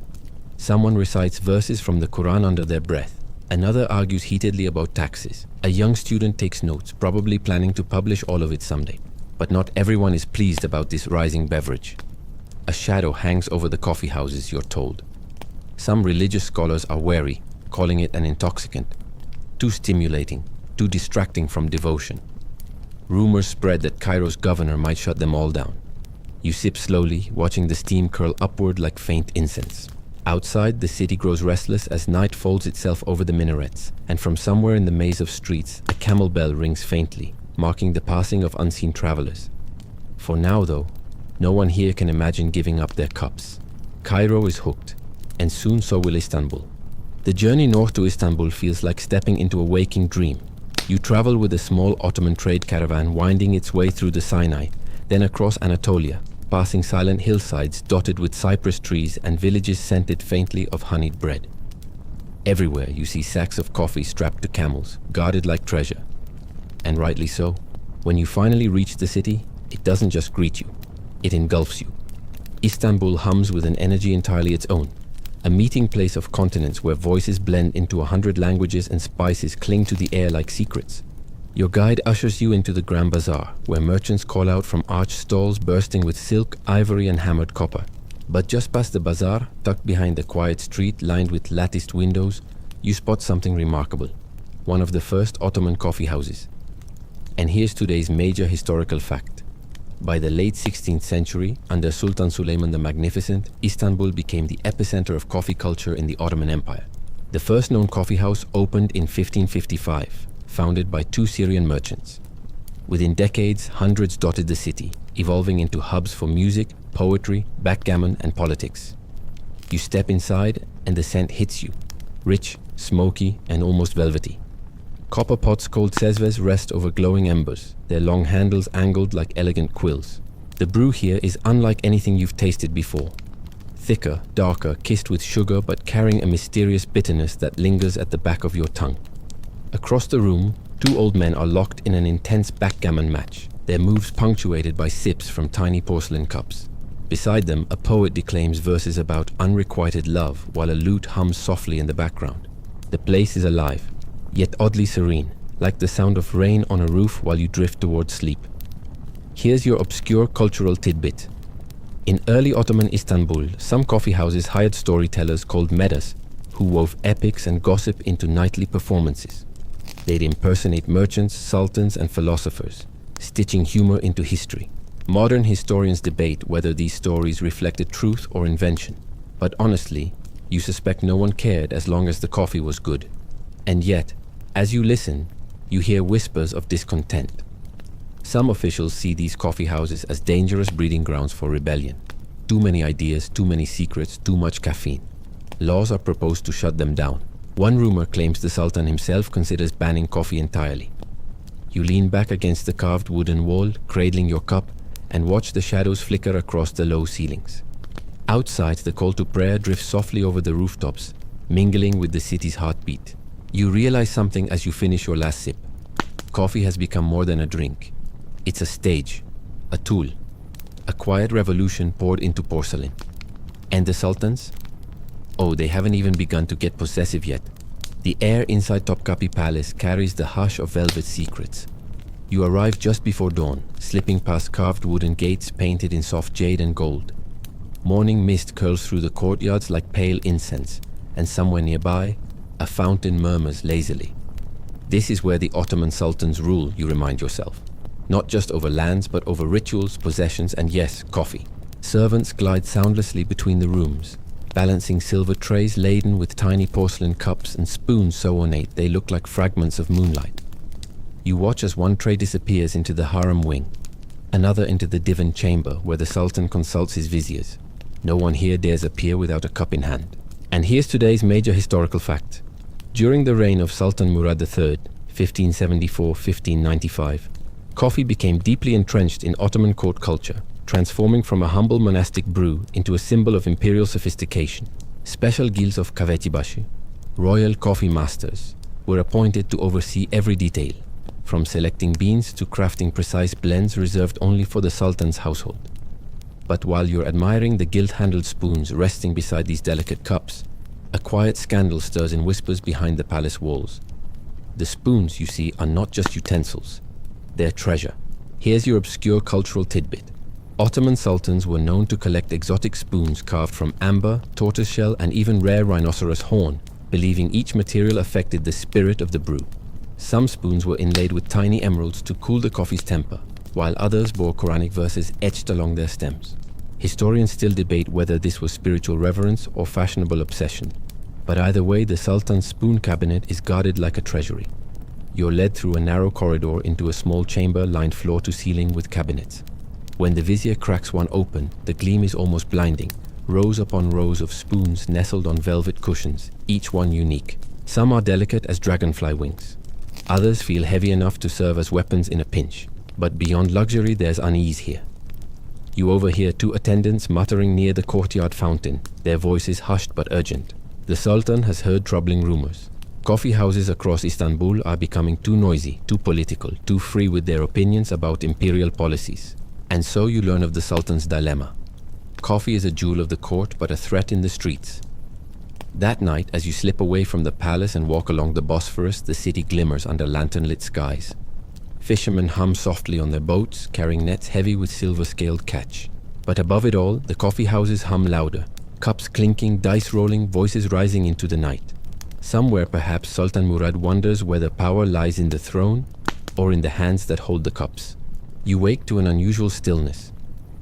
Someone recites verses from the Quran under their breath. Another argues heatedly about taxes. A young student takes notes, probably planning to publish all of it someday. But not everyone is pleased about this rising beverage. A shadow hangs over the coffee houses, you're told. Some religious scholars are wary, calling it an intoxicant. Too stimulating, too distracting from devotion. Rumors spread that Cairo's governor might shut them all down. You sip slowly, watching the steam curl upward like faint incense. Outside, the city grows restless as night folds itself over the minarets, and from somewhere in the maze of streets, a camel bell rings faintly, marking the passing of unseen travelers. For now, though, no one here can imagine giving up their cups. Cairo is hooked, and soon so will Istanbul. The journey north to Istanbul feels like stepping into a waking dream. You travel with a small Ottoman trade caravan winding its way through the Sinai, then across Anatolia, passing silent hillsides dotted with cypress trees and villages scented faintly of honeyed bread. Everywhere you see sacks of coffee strapped to camels, guarded like treasure. And rightly so. When you finally reach the city, it doesn't just greet you, it engulfs you. Istanbul hums with an energy entirely its own, a meeting place of continents where voices blend into 100 languages and spices cling to the air like secrets. Your guide ushers you into the Grand Bazaar, where merchants call out from arched stalls bursting with silk, ivory and hammered copper. But just past the bazaar, tucked behind the quiet street lined with latticed windows, you spot something remarkable. One of the first Ottoman coffee houses. And here's today's major historical fact. By the late 16th century, under Sultan Suleiman the Magnificent, Istanbul became the epicenter of coffee culture in the Ottoman Empire. The first known coffee house opened in 1555. Founded by two Syrian merchants. Within decades, hundreds dotted the city, evolving into hubs for music, poetry, backgammon, and politics. You step inside, and the scent hits you, rich, smoky, and almost velvety. Copper pots called sezves rest over glowing embers, their long handles angled like elegant quills. The brew here is unlike anything you've tasted before. Thicker, darker, kissed with sugar, but carrying a mysterious bitterness that lingers at the back of your tongue. Across the room, two old men are locked in an intense backgammon match, their moves punctuated by sips from tiny porcelain cups. Beside them, a poet declaims verses about unrequited love while a lute hums softly in the background. The place is alive, yet oddly serene, like the sound of rain on a roof while you drift towards sleep. Here's your obscure cultural tidbit. In early Ottoman Istanbul, some coffee houses hired storytellers called medas, who wove epics and gossip into nightly performances. They'd impersonate merchants, sultans, and philosophers, stitching humor into history. Modern historians debate whether these stories reflected truth or invention, but honestly, you suspect no one cared as long as the coffee was good. And yet, as you listen, you hear whispers of discontent. Some officials see these coffee houses as dangerous breeding grounds for rebellion. Too many ideas, too many secrets, too much caffeine. Laws are proposed to shut them down. One rumor claims the Sultan himself considers banning coffee entirely. You lean back against the carved wooden wall, cradling your cup, and watch the shadows flicker across the low ceilings. Outside, the call to prayer drifts softly over the rooftops, mingling with the city's heartbeat. You realize something as you finish your last sip. Coffee has become more than a drink. It's a stage, a tool, a quiet revolution poured into porcelain. And the sultans? Oh, they haven't even begun to get possessive yet. The air inside Topkapi Palace carries the hush of velvet secrets. You arrive just before dawn, slipping past carved wooden gates painted in soft jade and gold. Morning mist curls through the courtyards like pale incense, and somewhere nearby, a fountain murmurs lazily. This is where the Ottoman sultans rule, you remind yourself. Not just over lands, but over rituals, possessions, and yes, coffee. Servants glide soundlessly between the rooms, balancing silver trays laden with tiny porcelain cups and spoons so ornate they look like fragments of moonlight. You watch as one tray disappears into the harem wing, another into the divan chamber where the sultan consults his viziers. No one here dares appear without a cup in hand. And here's today's major historical fact. During the reign of Sultan Murad III, 1574-1595, coffee became deeply entrenched in Ottoman court culture, transforming from a humble monastic brew into a symbol of imperial sophistication. Special guilds of kahvetibashi, royal coffee masters, were appointed to oversee every detail, from selecting beans to crafting precise blends reserved only for the sultan's household. But while you're admiring the gilt-handled spoons resting beside these delicate cups, a quiet scandal stirs in whispers behind the palace walls. The spoons, you see, are not just utensils. They're treasure. Here's your obscure cultural tidbit. Ottoman sultans were known to collect exotic spoons carved from amber, tortoiseshell, and even rare rhinoceros horn, believing each material affected the spirit of the brew. Some spoons were inlaid with tiny emeralds to cool the coffee's temper, while others bore Quranic verses etched along their stems. Historians still debate whether this was spiritual reverence or fashionable obsession. But either way, the Sultan's spoon cabinet is guarded like a treasury. You're led through a narrow corridor into a small chamber lined floor to ceiling with cabinets. When the vizier cracks one open, the gleam is almost blinding. Rows upon rows of spoons nestled on velvet cushions, each one unique. Some are delicate as dragonfly wings. Others feel heavy enough to serve as weapons in a pinch. But beyond luxury, there's unease here. You overhear two attendants muttering near the courtyard fountain, their voices hushed but urgent. The Sultan has heard troubling rumors. Coffee houses across Istanbul are becoming too noisy, too political, too free with their opinions about imperial policies. And so you learn of the Sultan's dilemma. Coffee is a jewel of the court, but a threat in the streets. That night, as you slip away from the palace and walk along the Bosphorus, the city glimmers under lantern-lit skies. Fishermen hum softly on their boats, carrying nets heavy with silver-scaled catch. But above it all, the coffee houses hum louder, cups clinking, dice rolling, voices rising into the night. Somewhere perhaps Sultan Murad wonders whether power lies in the throne or in the hands that hold the cups. You wake to an unusual stillness.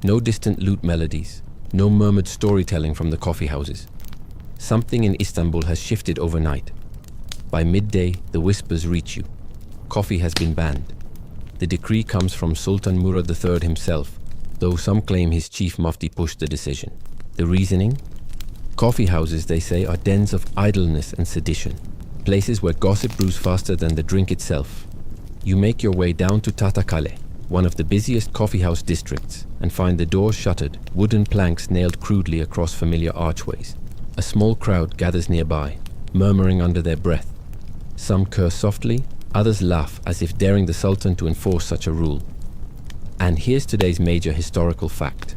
No distant lute melodies, no murmured storytelling from the coffee houses. Something in Istanbul has shifted overnight. By midday, the whispers reach you. Coffee has been banned. The decree comes from Sultan Murad III himself, though some claim his chief mufti pushed the decision. The reasoning? Coffee houses, they say, are dens of idleness and sedition, places where gossip brews faster than the drink itself. You make your way down to Tahtakale, one of the busiest coffee house districts, and find the doors shuttered, wooden planks nailed crudely across familiar archways. A small crowd gathers nearby, murmuring under their breath. Some curse softly, others laugh as if daring the Sultan to enforce such a rule. And here's today's major historical fact.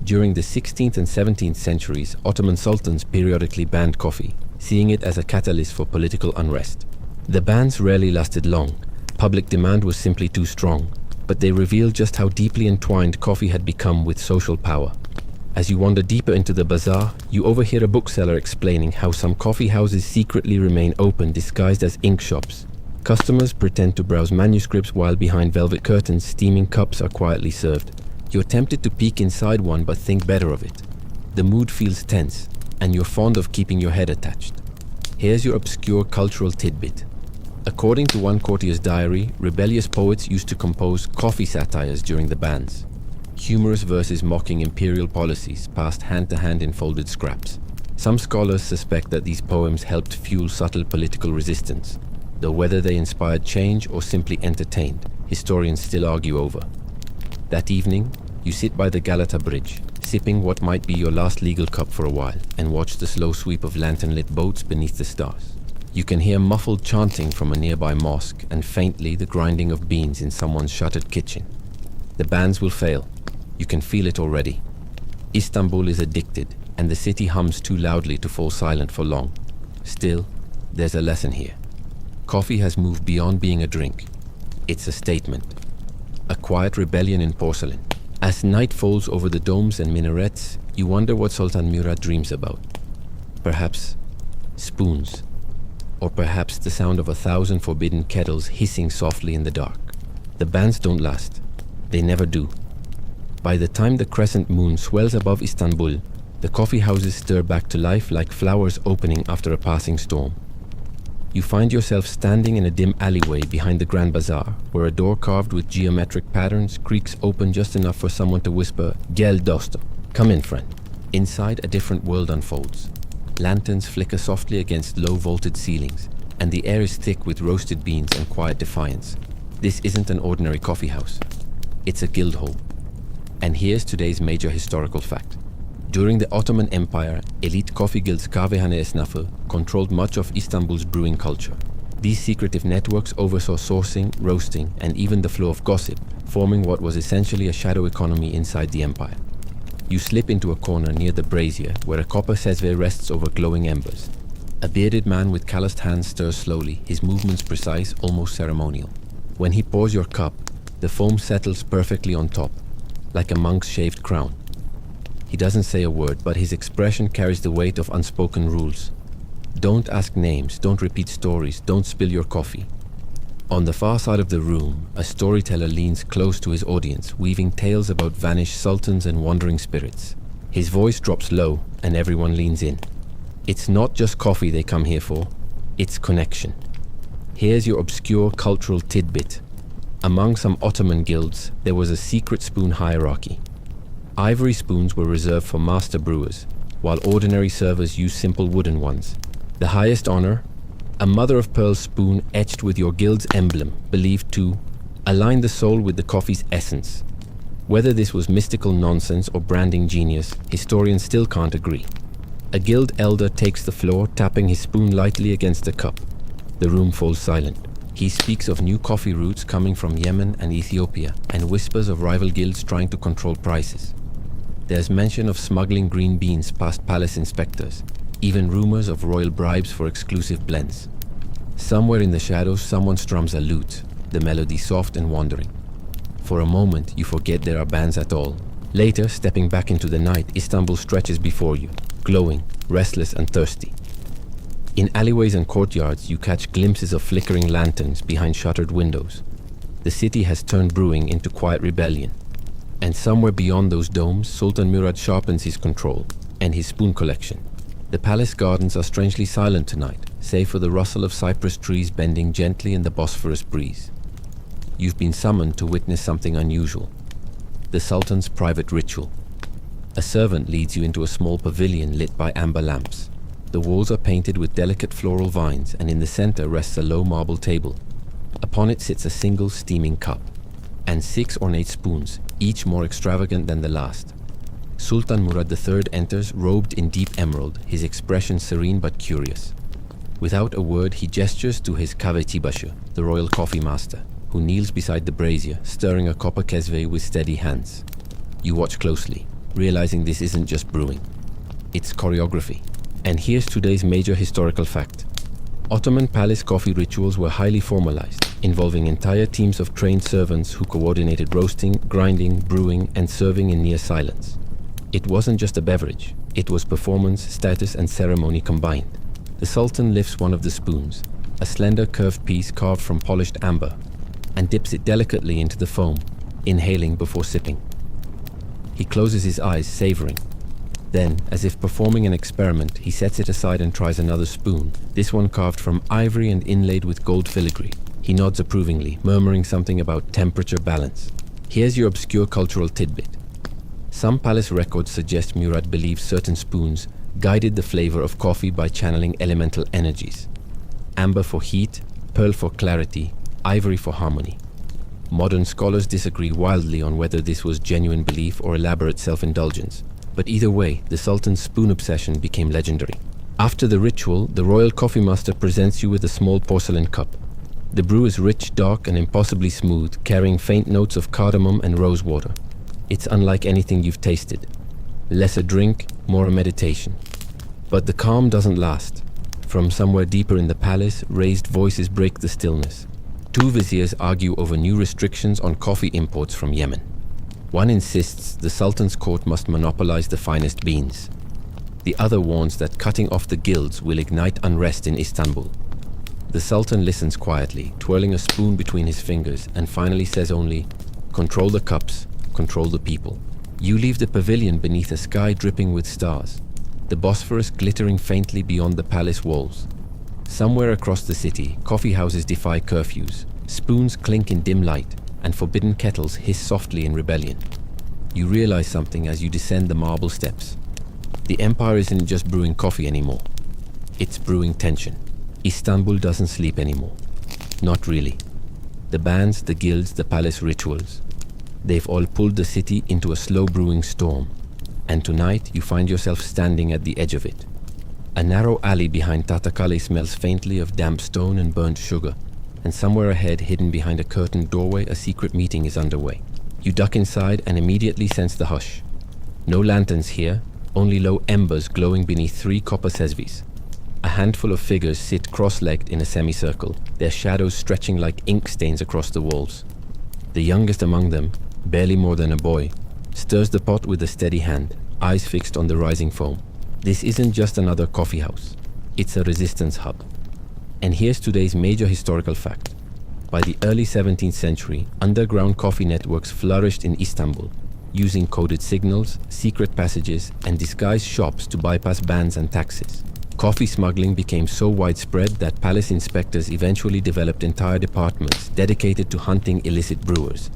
During the 16th and 17th centuries, Ottoman sultans periodically banned coffee, seeing it as a catalyst for political unrest. The bans rarely lasted long, Public demand was simply too strong, but they revealed just how deeply entwined coffee had become with social power. As you wander deeper into the bazaar, you overhear a bookseller explaining how some coffee houses secretly remain open disguised as ink shops. Customers pretend to browse manuscripts while behind velvet curtains, steaming cups are quietly served. You're tempted to peek inside one but think better of it. The mood feels tense, and you're fond of keeping your head attached. Here's your obscure cultural tidbit. According to one courtier's diary, rebellious poets used to compose coffee satires during the bans. Humorous verses mocking imperial policies passed hand to hand in folded scraps. Some scholars suspect that these poems helped fuel subtle political resistance, though whether they inspired change or simply entertained, historians still argue over. That evening, you sit by the Galata Bridge, sipping what might be your last legal cup for a while, and watch the slow sweep of lantern-lit boats beneath the stars. You can hear muffled chanting from a nearby mosque and faintly the grinding of beans in someone's shuttered kitchen. The bands will fail. You can feel it already. Istanbul is addicted, and the city hums too loudly to fall silent for long. Still, there's a lesson here. Coffee has moved beyond being a drink. It's a statement. A quiet rebellion in porcelain. As night falls over the domes and minarets, you wonder what Sultan Murad dreams about. Perhaps spoons. Or perhaps the sound of 1,000 forbidden kettles hissing softly in the dark. The bands don't last. They never do. By the time the crescent moon swells above Istanbul, the coffee houses stir back to life like flowers opening after a passing storm. You find yourself standing in a dim alleyway behind the Grand Bazaar, where a door carved with geometric patterns creaks open just enough for someone to whisper, "Gel dostum." Come in, friend. Inside, a different world unfolds. Lanterns flicker softly against low-vaulted ceilings, and the air is thick with roasted beans and quiet defiance. This isn't an ordinary coffee house. It's a guild hall. And here's today's major historical fact. During the Ottoman Empire, elite coffee guilds kahvehane esnafı controlled much of Istanbul's brewing culture. These secretive networks oversaw sourcing, roasting, and even the flow of gossip, forming what was essentially a shadow economy inside the empire. You slip into a corner near the brazier, where a copper sesve rests over glowing embers. A bearded man with calloused hands stirs slowly, his movements precise, almost ceremonial. When he pours your cup, the foam settles perfectly on top, like a monk's shaved crown. He doesn't say a word, but his expression carries the weight of unspoken rules. Don't ask names, don't repeat stories, don't spill your coffee. On the far side of the room, a storyteller leans close to his audience, weaving tales about vanished sultans and wandering spirits. His voice drops low, and everyone leans in. It's not just coffee they come here for, it's connection. Here's your obscure cultural tidbit. Among some Ottoman guilds, there was a secret spoon hierarchy. Ivory spoons were reserved for master brewers, while ordinary servers used simple wooden ones. The highest honor, a mother-of-pearl spoon etched with your guild's emblem, believed to align the soul with the coffee's essence. Whether this was mystical nonsense or branding genius, historians still can't agree. A guild elder takes the floor, tapping his spoon lightly against the cup. The room falls silent. He speaks of new coffee routes coming from Yemen and Ethiopia, and whispers of rival guilds trying to control prices. There's mention of smuggling green beans past palace inspectors, even rumors of royal bribes for exclusive blends. Somewhere in the shadows, someone strums a lute, the melody soft and wandering. For a moment, you forget there are bands at all. Later, stepping back into the night, Istanbul stretches before you, glowing, restless and thirsty. In alleyways and courtyards, you catch glimpses of flickering lanterns behind shuttered windows. The city has turned brewing into quiet rebellion. And somewhere beyond those domes, Sultan Murad sharpens his control and his spoon collection. The palace gardens are strangely silent tonight, save for the rustle of cypress trees bending gently in the Bosphorus breeze. You've been summoned to witness something unusual. The Sultan's private ritual. A servant leads you into a small pavilion lit by amber lamps. The walls are painted with delicate floral vines, and in the center rests a low marble table. Upon it sits a single steaming cup, and 6 ornate spoons, each more extravagant than the last. Sultan Murad III enters, robed in deep emerald, his expression serene but curious. Without a word, he gestures to his kahveci, the royal coffee master, who kneels beside the brazier, stirring a copper kesve with steady hands. You watch closely, realizing this isn't just brewing. It's choreography. And here's today's major historical fact. Ottoman palace coffee rituals were highly formalized. involving entire teams of trained servants who coordinated roasting, grinding, brewing, and serving in near silence. It wasn't just a beverage, it was performance, status, and ceremony combined. The Sultan lifts one of the spoons, a slender curved piece carved from polished amber, and dips it delicately into the foam, inhaling before sipping. He closes his eyes, savoring. Then, as if performing an experiment, he sets it aside and tries another spoon, this one carved from ivory and inlaid with gold filigree. He nods approvingly, murmuring something about temperature balance. Here's your obscure cultural tidbit. Some palace records suggest Murad believes certain spoons guided the flavor of coffee by channeling elemental energies. Amber for heat, pearl for clarity, ivory for harmony. Modern scholars disagree wildly on whether this was genuine belief or elaborate self-indulgence, but either way, the Sultan's spoon obsession became legendary. After the ritual, the royal coffee master presents you with a small porcelain cup. The brew is rich, dark, and impossibly smooth, carrying faint notes of cardamom and rose water. It's unlike anything you've tasted. Less a drink, more a meditation. But the calm doesn't last. From somewhere deeper in the palace, raised voices break the stillness. Two viziers argue over new restrictions on coffee imports from Yemen. One insists the Sultan's court must monopolize the finest beans. The other warns that cutting off the guilds will ignite unrest in Istanbul. The Sultan listens quietly, twirling a spoon between his fingers, and finally says only, "Control the cups, control the people." You leave the pavilion beneath a sky dripping with stars, the Bosphorus glittering faintly beyond the palace walls. Somewhere across the city, coffee houses defy curfews, spoons clink in dim light, and forbidden kettles hiss softly in rebellion. You realize something as you descend the marble steps. The empire isn't just brewing coffee anymore. It's brewing tension. Istanbul doesn't sleep anymore. Not really. The bands, the guilds, the palace rituals. They've all pulled the city into a slow brewing storm. And tonight you find yourself standing at the edge of it. A narrow alley behind Tatakale smells faintly of damp stone and burnt sugar, and somewhere ahead, hidden behind a curtained doorway, a secret meeting is underway. You duck inside and immediately sense the hush. No lanterns here, only low embers glowing beneath 3 copper sesvis. A handful of figures sit cross-legged in a semicircle, their shadows stretching like ink stains across the walls. The youngest among them, barely more than a boy, stirs the pot with a steady hand, eyes fixed on the rising foam. This isn't just another coffee house. It's a resistance hub. And here's today's major historical fact. By the early 17th century, underground coffee networks flourished in Istanbul, using coded signals, secret passages, and disguised shops to bypass bans and taxes. Coffee smuggling became so widespread that palace inspectors eventually developed entire departments dedicated to hunting illicit brewers.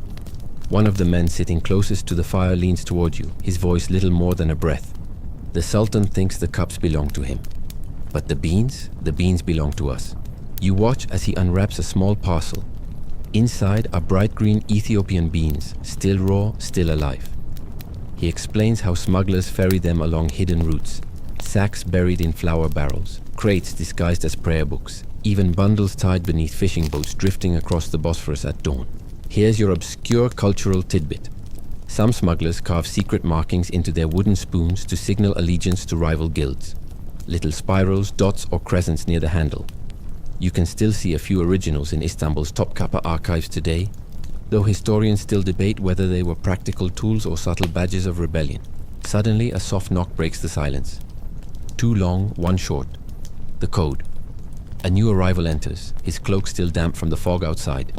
One of the men sitting closest to the fire leans toward you, his voice little more than a breath. The Sultan thinks the cups belong to him. But the beans belong to us. You watch as he unwraps a small parcel. Inside are bright green Ethiopian beans, still raw, still alive. He explains how smugglers ferry them along hidden routes, sacks buried in flour barrels, crates disguised as prayer books, even bundles tied beneath fishing boats drifting across the Bosphorus at dawn. Here's your obscure cultural tidbit. Some smugglers carve secret markings into their wooden spoons to signal allegiance to rival guilds. Little spirals, dots, or crescents near the handle. You can still see a few originals in Istanbul's Topkapı archives today, though historians still debate whether they were practical tools or subtle badges of rebellion. Suddenly, a soft knock breaks the silence. 2 long, 1 short. The code. A new arrival enters, his cloak still damp from the fog outside.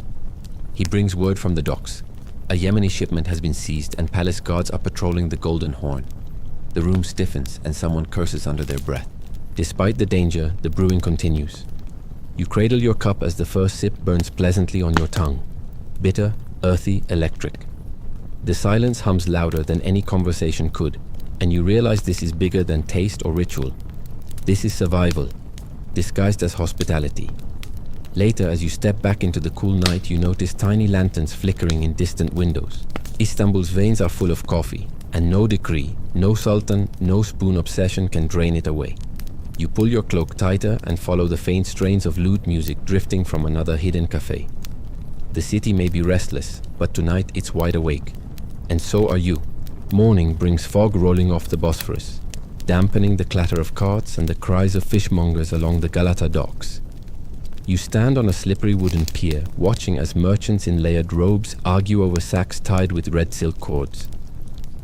He brings word from the docks. A Yemeni shipment has been seized and palace guards are patrolling the Golden Horn. The room stiffens and someone curses under their breath. Despite the danger, the brewing continues. You cradle your cup as the first sip burns pleasantly on your tongue. Bitter, earthy, electric. The silence hums louder than any conversation could, and you realize this is bigger than taste or ritual. This is survival, disguised as hospitality. Later, as you step back into the cool night, you notice tiny lanterns flickering in distant windows. Istanbul's veins are full of coffee, and no decree, no sultan, no spoon obsession can drain it away. You pull your cloak tighter and follow the faint strains of lute music drifting from another hidden cafe. The city may be restless, but tonight it's wide awake. And so are you. Morning brings fog rolling off the Bosphorus, dampening the clatter of carts and the cries of fishmongers along the Galata docks. You stand on a slippery wooden pier, watching as merchants in layered robes argue over sacks tied with red silk cords.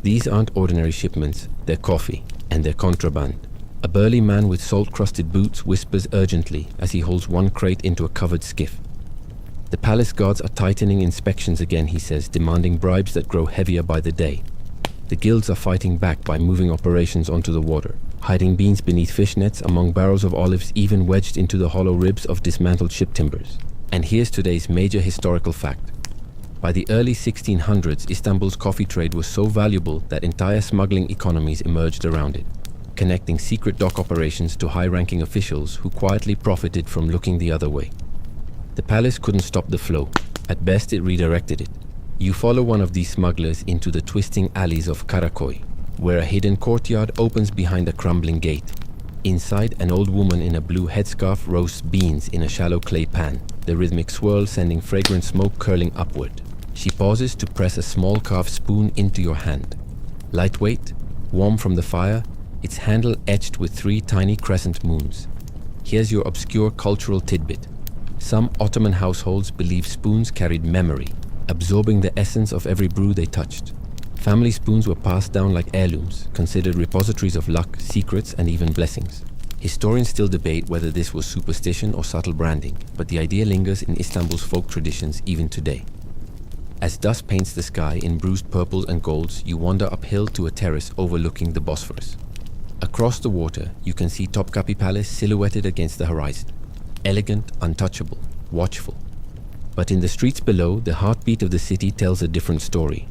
These aren't ordinary shipments, they're coffee, and they're contraband. A burly man with salt-crusted boots whispers urgently as he holds one crate into a covered skiff. The palace guards are tightening inspections again, he says, demanding bribes that grow heavier by the day. The guilds are fighting back by moving operations onto the water, hiding beans beneath fish nets among barrels of olives even wedged into the hollow ribs of dismantled ship timbers. And here's today's major historical fact. By the early 1600s, Istanbul's coffee trade was so valuable that entire smuggling economies emerged around it, connecting secret dock operations to high-ranking officials who quietly profited from looking the other way. The palace couldn't stop the flow. At best, it redirected it. You follow one of these smugglers into the twisting alleys of Karakoy, where a hidden courtyard opens behind a crumbling gate. Inside, an old woman in a blue headscarf roasts beans in a shallow clay pan, the rhythmic swirl sending fragrant smoke curling upward. She pauses to press a small carved spoon into your hand. Lightweight, warm from the fire, its handle etched with 3 tiny crescent moons. Here's your obscure cultural tidbit. Some Ottoman households believe spoons carried memory, absorbing the essence of every brew they touched. Family spoons were passed down like heirlooms, considered repositories of luck, secrets, and even blessings. Historians still debate whether this was superstition or subtle branding, but the idea lingers in Istanbul's folk traditions even today. As dusk paints the sky in bruised purples and golds, you wander uphill to a terrace overlooking the Bosphorus. Across the water, you can see Topkapi Palace silhouetted against the horizon. Elegant, untouchable, watchful. But in the streets below, the heartbeat of the city tells a different story.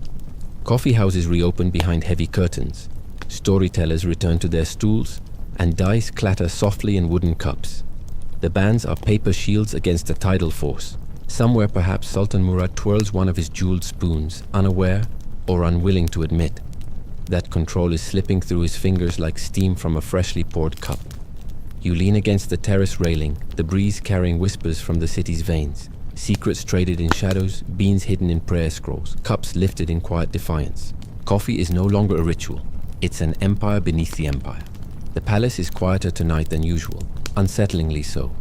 Coffee houses reopen behind heavy curtains. Storytellers return to their stools, and dice clatter softly in wooden cups. The bands are paper shields against a tidal force. Somewhere perhaps Sultan Murad twirls one of his jeweled spoons, unaware or unwilling to admit that control is slipping through his fingers like steam from a freshly poured cup. You lean against the terrace railing, the breeze carrying whispers from the city's veins. Secrets traded in shadows, beans hidden in prayer scrolls, cups lifted in quiet defiance. Coffee is no longer a ritual. It's an empire beneath the empire. The palace is quieter tonight than usual, unsettlingly so.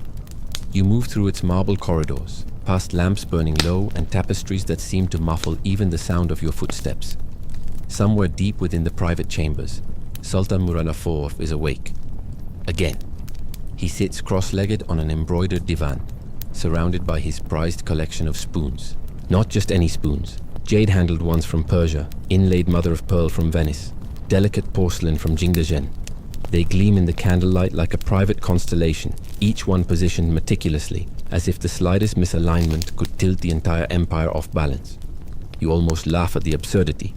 You move through its marble corridors, past lamps burning low and tapestries that seem to muffle even the sound of your footsteps. Somewhere deep within the private chambers, Sultan Murad IV is awake. Again. He sits cross-legged on an embroidered divan, surrounded by his prized collection of spoons. Not just any spoons. Jade-handled ones from Persia, inlaid mother-of-pearl from Venice, delicate porcelain from Jingdezhen. They gleam in the candlelight like a private constellation, each one positioned meticulously, as if the slightest misalignment could tilt the entire empire off balance. You almost laugh at the absurdity.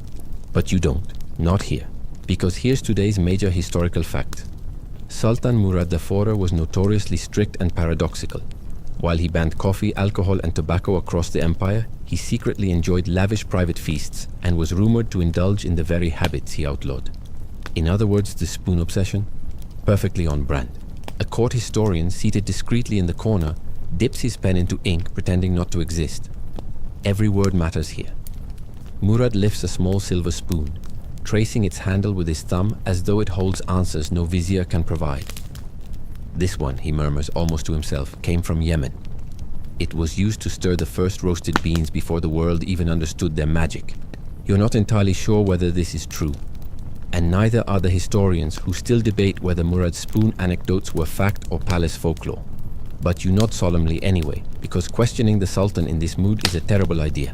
But you don't. Not here. Because here's today's major historical fact. Sultan Murad IV was notoriously strict and paradoxical. While he banned coffee, alcohol, and tobacco across the empire, he secretly enjoyed lavish private feasts and was rumored to indulge in the very habits he outlawed. In other words, the spoon obsession? Perfectly on brand. A court historian seated discreetly in the corner dips his pen into ink, pretending not to exist. Every word matters here. Murad lifts a small silver spoon, tracing its handle with his thumb as though it holds answers no vizier can provide. This one, he murmurs almost to himself, came from Yemen. It was used to stir the first roasted beans before the world even understood their magic. You're not entirely sure whether this is true, and neither are the historians who still debate whether Murad's spoon anecdotes were fact or palace folklore. But you nod solemnly anyway, because questioning the Sultan in this mood is a terrible idea.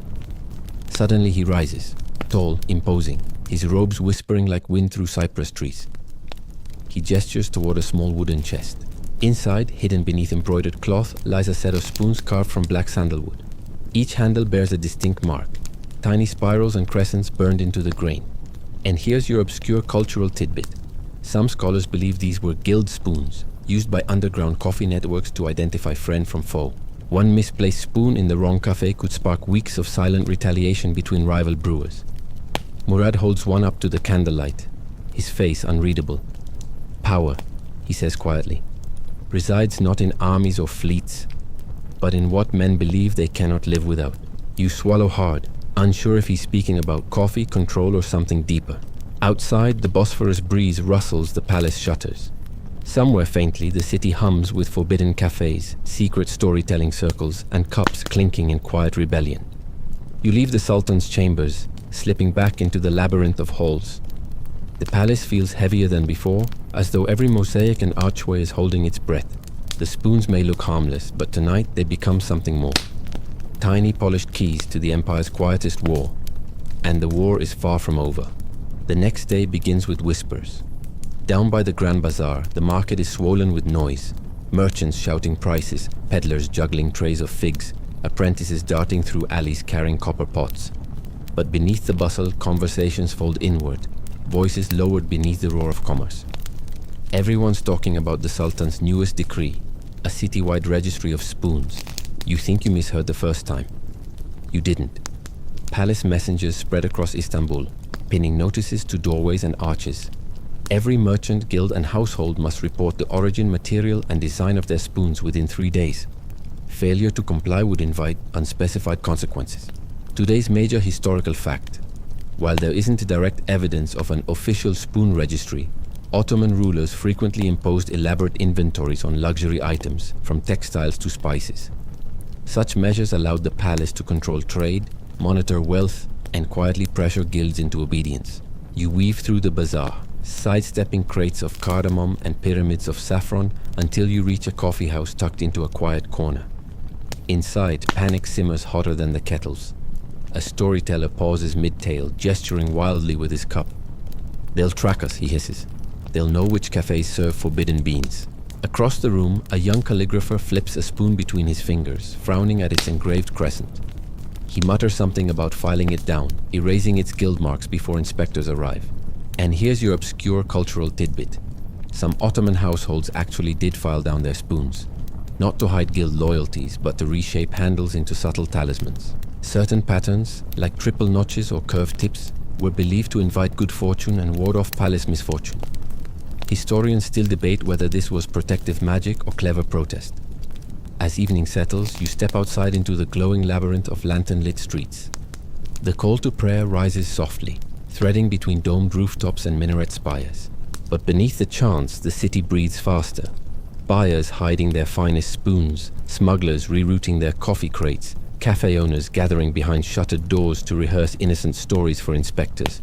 Suddenly he rises, tall, imposing, his robes whispering like wind through cypress trees. He gestures toward a small wooden chest. Inside, hidden beneath embroidered cloth, lies a set of spoons carved from black sandalwood. Each handle bears a distinct mark, tiny spirals and crescents burned into the grain. And here's your obscure cultural tidbit. Some scholars believe these were guild spoons, used by underground coffee networks to identify friend from foe. One misplaced spoon in the wrong cafe could spark weeks of silent retaliation between rival brewers. Murad holds one up to the candlelight, his face unreadable. Power, he says quietly, resides not in armies or fleets, but in what men believe they cannot live without. You swallow hard, unsure if he's speaking about coffee, control, or something deeper. Outside, the Bosphorus breeze rustles the palace shutters. Somewhere faintly, the city hums with forbidden cafes, secret storytelling circles, and cups clinking in quiet rebellion. You leave the Sultan's chambers, slipping back into the labyrinth of halls. The palace feels heavier than before, as though every mosaic and archway is holding its breath. The spoons may look harmless, but tonight they become something more. Tiny polished keys to the empire's quietest war. And the war is far from over. The next day begins with whispers. Down by the Grand Bazaar, the market is swollen with noise. Merchants shouting prices, peddlers juggling trays of figs, apprentices darting through alleys carrying copper pots. But beneath the bustle, conversations fold inward, voices lowered beneath the roar of commerce. Everyone's talking about the Sultan's newest decree, a citywide registry of spoons. You think you misheard the first time. You didn't. Palace messengers spread across Istanbul, pinning notices to doorways and arches. Every merchant, guild and household must report the origin, material and design of their spoons within 3 days. Failure to comply would invite unspecified consequences. Today's major historical fact. While there isn't direct evidence of an official spoon registry, Ottoman rulers frequently imposed elaborate inventories on luxury items, from textiles to spices. Such measures allowed the palace to control trade, monitor wealth, and quietly pressure guilds into obedience. You weave through the bazaar, sidestepping crates of cardamom and pyramids of saffron until you reach a coffee house tucked into a quiet corner. Inside, panic simmers hotter than the kettles. A storyteller pauses mid-tale, gesturing wildly with his cup. "They'll track us," he hisses. "They'll know which cafes serve forbidden beans." Across the room, a young calligrapher flips a spoon between his fingers, frowning at its engraved crescent. He mutters something about filing it down, erasing its guild marks before inspectors arrive. And here's your obscure cultural tidbit. Some Ottoman households actually did file down their spoons. Not to hide guild loyalties, but to reshape handles into subtle talismans. Certain patterns, like triple notches or curved tips, were believed to invite good fortune and ward off palace misfortune. Historians still debate whether this was protective magic or clever protest. As evening settles, you step outside into the glowing labyrinth of lantern-lit streets. The call to prayer rises softly, threading between domed rooftops and minaret spires. But beneath the chants, the city breathes faster. Buyers hiding their finest spoons, smugglers rerouting their coffee crates, cafe owners gathering behind shuttered doors to rehearse innocent stories for inspectors.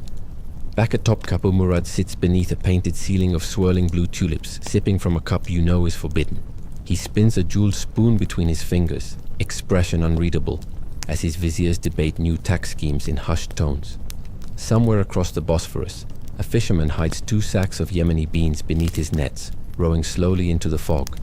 Back at Topkapi, Murad sits beneath a painted ceiling of swirling blue tulips, sipping from a cup you know is forbidden. He spins a jeweled spoon between his fingers, expression unreadable, as his viziers debate new tax schemes in hushed tones. Somewhere across the Bosphorus, a fisherman hides 2 sacks of Yemeni beans beneath his nets, rowing slowly into the fog.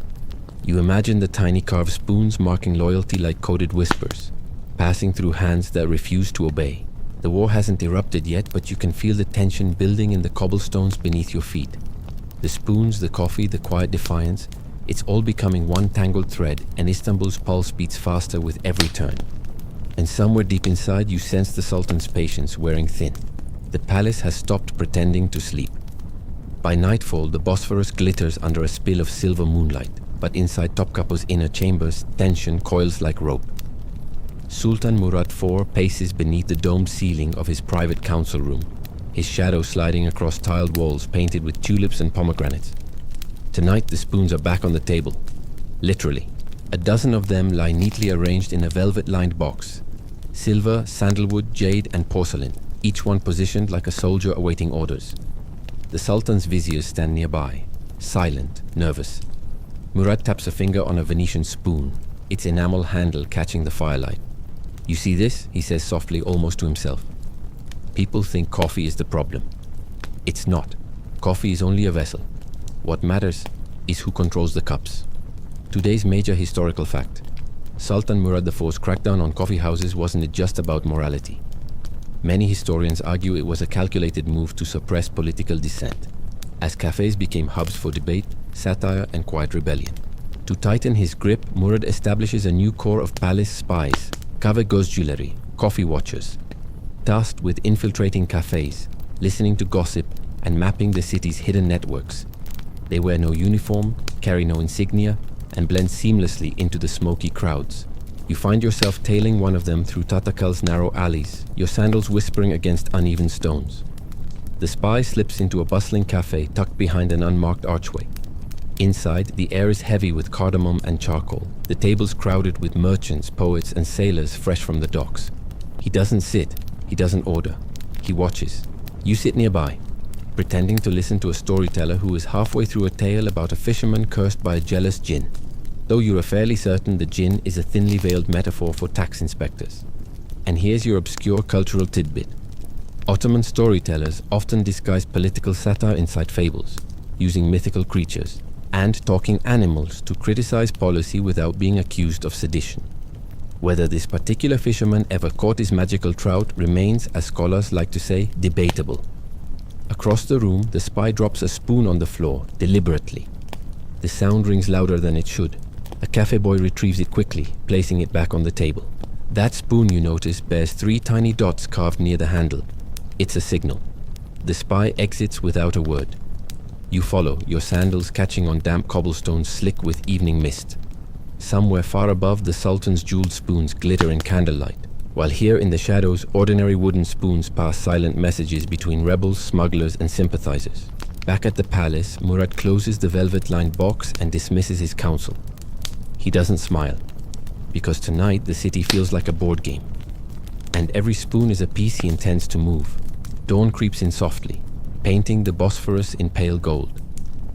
You imagine the tiny carved spoons marking loyalty like coded whispers, passing through hands that refuse to obey. The war hasn't erupted yet, but you can feel the tension building in the cobblestones beneath your feet. The spoons, the coffee, the quiet defiance, it's all becoming one tangled thread, and Istanbul's pulse beats faster with every turn. And somewhere deep inside, you sense the Sultan's patience wearing thin. The palace has stopped pretending to sleep. By nightfall, the Bosphorus glitters under a spill of silver moonlight, but inside Topkapi's inner chambers, tension coils like rope. Sultan Murad IV paces beneath the domed ceiling of his private council room, his shadow sliding across tiled walls painted with tulips and pomegranates. Tonight, the spoons are back on the table. Literally. A dozen of them lie neatly arranged in a velvet-lined box. Silver, sandalwood, jade, and porcelain, each one positioned like a soldier awaiting orders. The Sultan's viziers stand nearby, silent, nervous. Murad taps a finger on a Venetian spoon, its enamel handle catching the firelight. "You see this?" he says softly, almost to himself. "People think coffee is the problem. It's not. Coffee is only a vessel. What matters is who controls the cups." Today's major historical fact. Sultan Murad IV's crackdown on coffee houses wasn't just about morality. Many historians argue it was a calculated move to suppress political dissent, as cafes became hubs for debate, satire, and quiet rebellion. To tighten his grip, Murad establishes a new corps of palace spies, kahve coffee watchers, tasked with infiltrating cafes, listening to gossip, and mapping the city's hidden networks. They wear no uniform, carry no insignia, and blend seamlessly into the smoky crowds. You find yourself tailing one of them through Tatakal's narrow alleys, your sandals whispering against uneven stones. The spy slips into a bustling cafe tucked behind an unmarked archway. Inside, the air is heavy with cardamom and charcoal, the tables crowded with merchants, poets, and sailors fresh from the docks. He doesn't sit, he doesn't order, he watches. You sit nearby, pretending to listen to a storyteller who is halfway through a tale about a fisherman cursed by a jealous djinn, though you are fairly certain the djinn is a thinly veiled metaphor for tax inspectors. And here's your obscure cultural tidbit. Ottoman storytellers often disguise political satire inside fables, using mythical creatures and talking animals to criticize policy without being accused of sedition. Whether this particular fisherman ever caught his magical trout remains, as scholars like to say, debatable. Across the room, the spy drops a spoon on the floor, deliberately. The sound rings louder than it should. A cafe boy retrieves it quickly, placing it back on the table. That spoon, you notice, bears 3 tiny dots carved near the handle. It's a signal. The spy exits without a word. You follow, your sandals catching on damp cobblestones slick with evening mist. Somewhere far above, the Sultan's jeweled spoons glitter in candlelight, while here in the shadows, ordinary wooden spoons pass silent messages between rebels, smugglers, and sympathizers. Back at the palace, Murad closes the velvet-lined box and dismisses his counsel. He doesn't smile, because tonight the city feels like a board game, and every spoon is a piece he intends to move. Dawn creeps in softly, painting the Bosphorus in pale gold.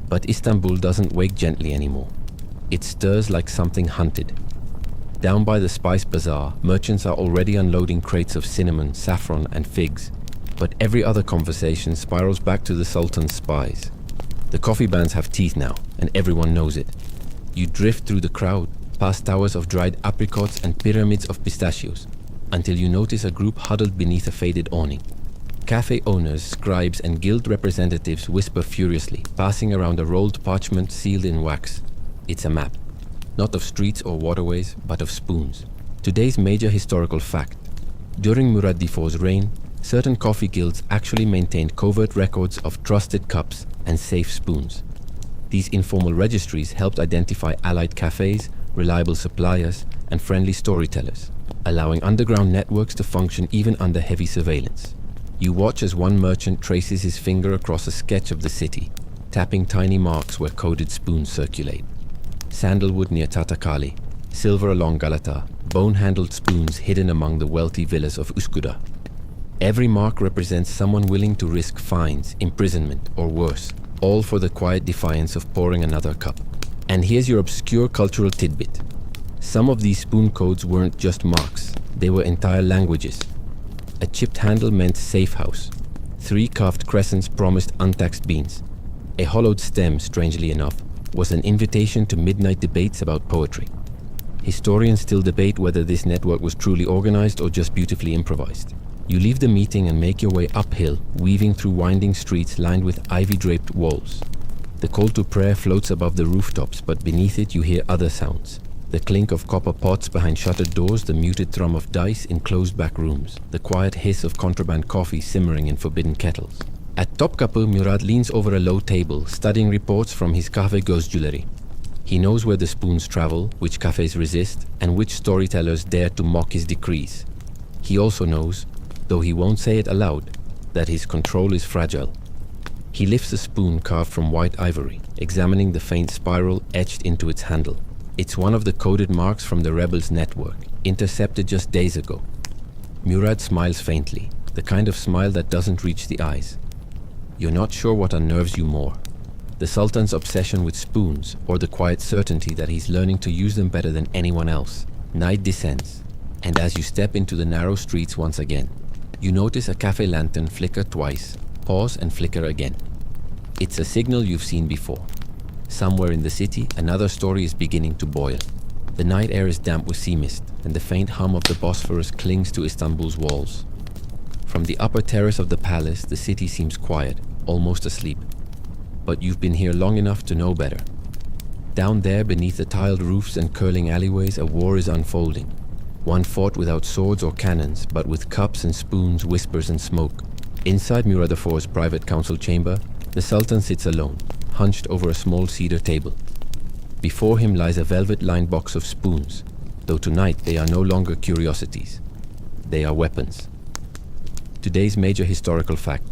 But Istanbul doesn't wake gently anymore. It stirs like something hunted. Down by the spice bazaar, merchants are already unloading crates of cinnamon, saffron, and figs. But every other conversation spirals back to the Sultan's spies. The coffee bands have teeth now, and everyone knows it. You drift through the crowd, past towers of dried apricots and pyramids of pistachios, until you notice a group huddled beneath a faded awning. Cafe owners, scribes, and guild representatives whisper furiously, passing around a rolled parchment sealed in wax. It's a map, not of streets or waterways, but of spoons. Today's major historical fact. During Murad IV's reign, certain coffee guilds actually maintained covert records of trusted cups and safe spoons. These informal registries helped identify allied cafes, reliable suppliers, and friendly storytellers, allowing underground networks to function even under heavy surveillance. You watch as one merchant traces his finger across a sketch of the city, tapping tiny marks where coded spoons circulate. Sandalwood near Tatakali, silver along Galata, bone-handled spoons hidden among the wealthy villas of Üsküdar. Every mark represents someone willing to risk fines, imprisonment, or worse, all for the quiet defiance of pouring another cup. And here's your obscure cultural tidbit. Some of these spoon codes weren't just marks, they were entire languages. A chipped handle meant safe house. 3 carved crescents promised untaxed beans. A hollowed stem, strangely enough, was an invitation to midnight debates about poetry. Historians still debate whether this network was truly organized or just beautifully improvised. You leave the meeting and make your way uphill, weaving through winding streets lined with ivy-draped walls. The call to prayer floats above the rooftops, but beneath it you hear other sounds. The clink of copper pots behind shuttered doors, the muted thrum of dice in closed back rooms, the quiet hiss of contraband coffee simmering in forbidden kettles. At Topkapı, Murad leans over a low table, studying reports from his cafe gözcüleri. He knows where the spoons travel, which cafes resist, and which storytellers dare to mock his decrees. He also knows, though he won't say it aloud, that his control is fragile. He lifts a spoon carved from white ivory, examining the faint spiral etched into its handle. It's one of the coded marks from the rebels' network, intercepted just days ago. Murad smiles faintly, the kind of smile that doesn't reach the eyes. You're not sure what unnerves you more, the Sultan's obsession with spoons, or the quiet certainty that he's learning to use them better than anyone else. Night descends, and as you step into the narrow streets once again, you notice a cafe lantern flicker twice, pause and flicker again. It's a signal you've seen before. Somewhere in the city, another story is beginning to boil. The night air is damp with sea mist, and the faint hum of the Bosphorus clings to Istanbul's walls. From the upper terrace of the palace, the city seems quiet, almost asleep. But you've been here long enough to know better. Down there, beneath the tiled roofs and curling alleyways, a war is unfolding. One fought without swords or cannons, but with cups and spoons, whispers and smoke. Inside Murad IV's private council chamber, the Sultan sits alone, hunched over a small cedar table. Before him lies a velvet-lined box of spoons, though tonight they are no longer curiosities. They are weapons. Today's major historical fact.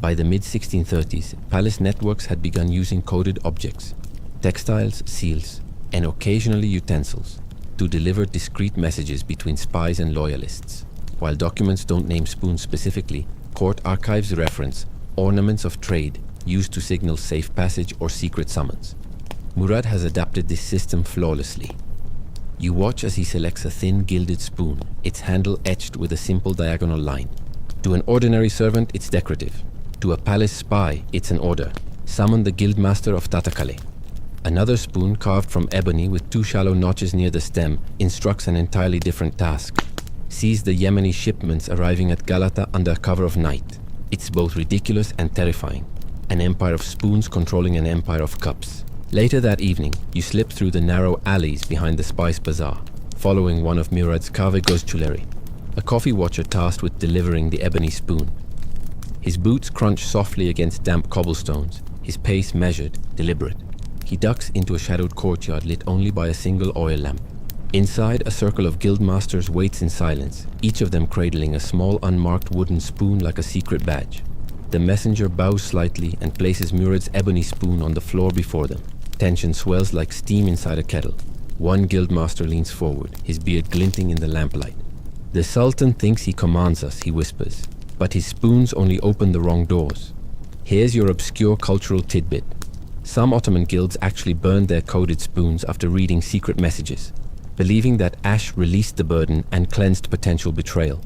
By the mid-1630s, palace networks had begun using coded objects. textiles, seals, and occasionally utensils to deliver discreet messages between spies and loyalists. While documents don't name spoons specifically, court archives reference ornaments of trade used to signal safe passage or secret summons. Murad has adapted this system flawlessly. You watch as he selects a thin gilded spoon, its handle etched with a simple diagonal line. To an ordinary servant, it's decorative. To a palace spy, it's an order. Summon the guildmaster of Tatakale. Another spoon carved from ebony with 2 shallow notches near the stem instructs an entirely different task. Seize the Yemeni shipments arriving at Galata under cover of night. It's both ridiculous and terrifying. An empire of spoons controlling an empire of cups. Later that evening, you slip through the narrow alleys behind the Spice Bazaar, following one of Murad's Kave Gozchuleri, a coffee watcher tasked with delivering the ebony spoon. His boots crunch softly against damp cobblestones, his pace measured, deliberate. He ducks into a shadowed courtyard lit only by a single oil lamp. Inside, a circle of guildmasters waits in silence, each of them cradling a small unmarked wooden spoon like a secret badge. The messenger bows slightly and places Murad's ebony spoon on the floor before them. Tension swells like steam inside a kettle. One guildmaster leans forward, his beard glinting in the lamplight. "The Sultan thinks he commands us," he whispers, "but his spoons only open the wrong doors. Here's your obscure cultural tidbit. Some Ottoman guilds actually burned their coded spoons after reading secret messages, believing that ash released the burden and cleansed potential betrayal.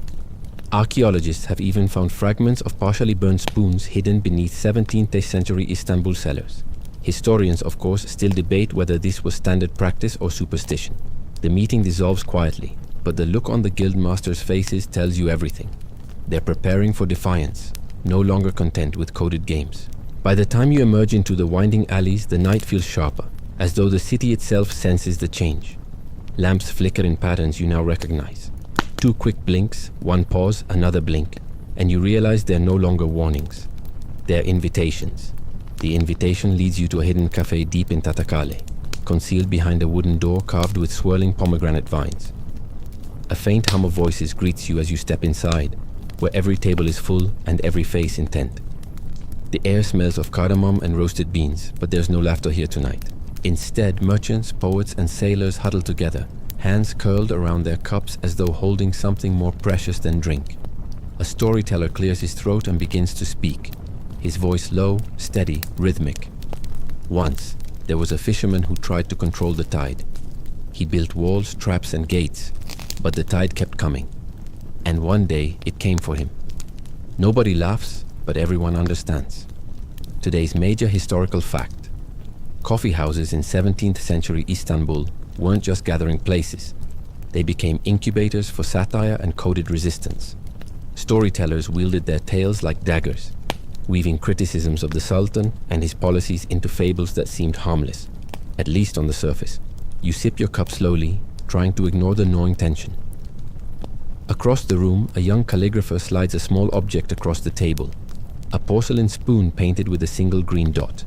Archaeologists have even found fragments of partially burned spoons hidden beneath 17th century Istanbul cellars. Historians, of course, still debate whether this was standard practice or superstition. The meeting dissolves quietly, but the look on the guildmasters' faces tells you everything. They're preparing for defiance, no longer content with coded games. By the time you emerge into the winding alleys, the night feels sharper, as though the city itself senses the change. Lamps flicker in patterns you now recognize. 2 quick blinks, one pause, another blink, and you realize they're no longer warnings. They're invitations. The invitation leads you to a hidden cafe deep in Tatakale, concealed behind a wooden door carved with swirling pomegranate vines. A faint hum of voices greets you as you step inside, where every table is full and every face intent. The air smells of cardamom and roasted beans, but there's no laughter here tonight. Instead, merchants, poets, and sailors huddle together, hands curled around their cups as though holding something more precious than drink. A storyteller clears his throat and begins to speak, his voice low, steady, rhythmic. Once, there was a fisherman who tried to control the tide. He built walls, traps, and gates, but the tide kept coming. And one day, it came for him. Nobody laughs, but everyone understands. Today's major historical fact. Coffee houses in 17th century Istanbul weren't just gathering places. They became incubators for satire and coded resistance. Storytellers wielded their tales like daggers, weaving criticisms of the Sultan and his policies into fables that seemed harmless, at least on the surface. You sip your cup slowly, trying to ignore the gnawing tension. Across the room, a young calligrapher slides a small object across the table, a porcelain spoon painted with a single green dot.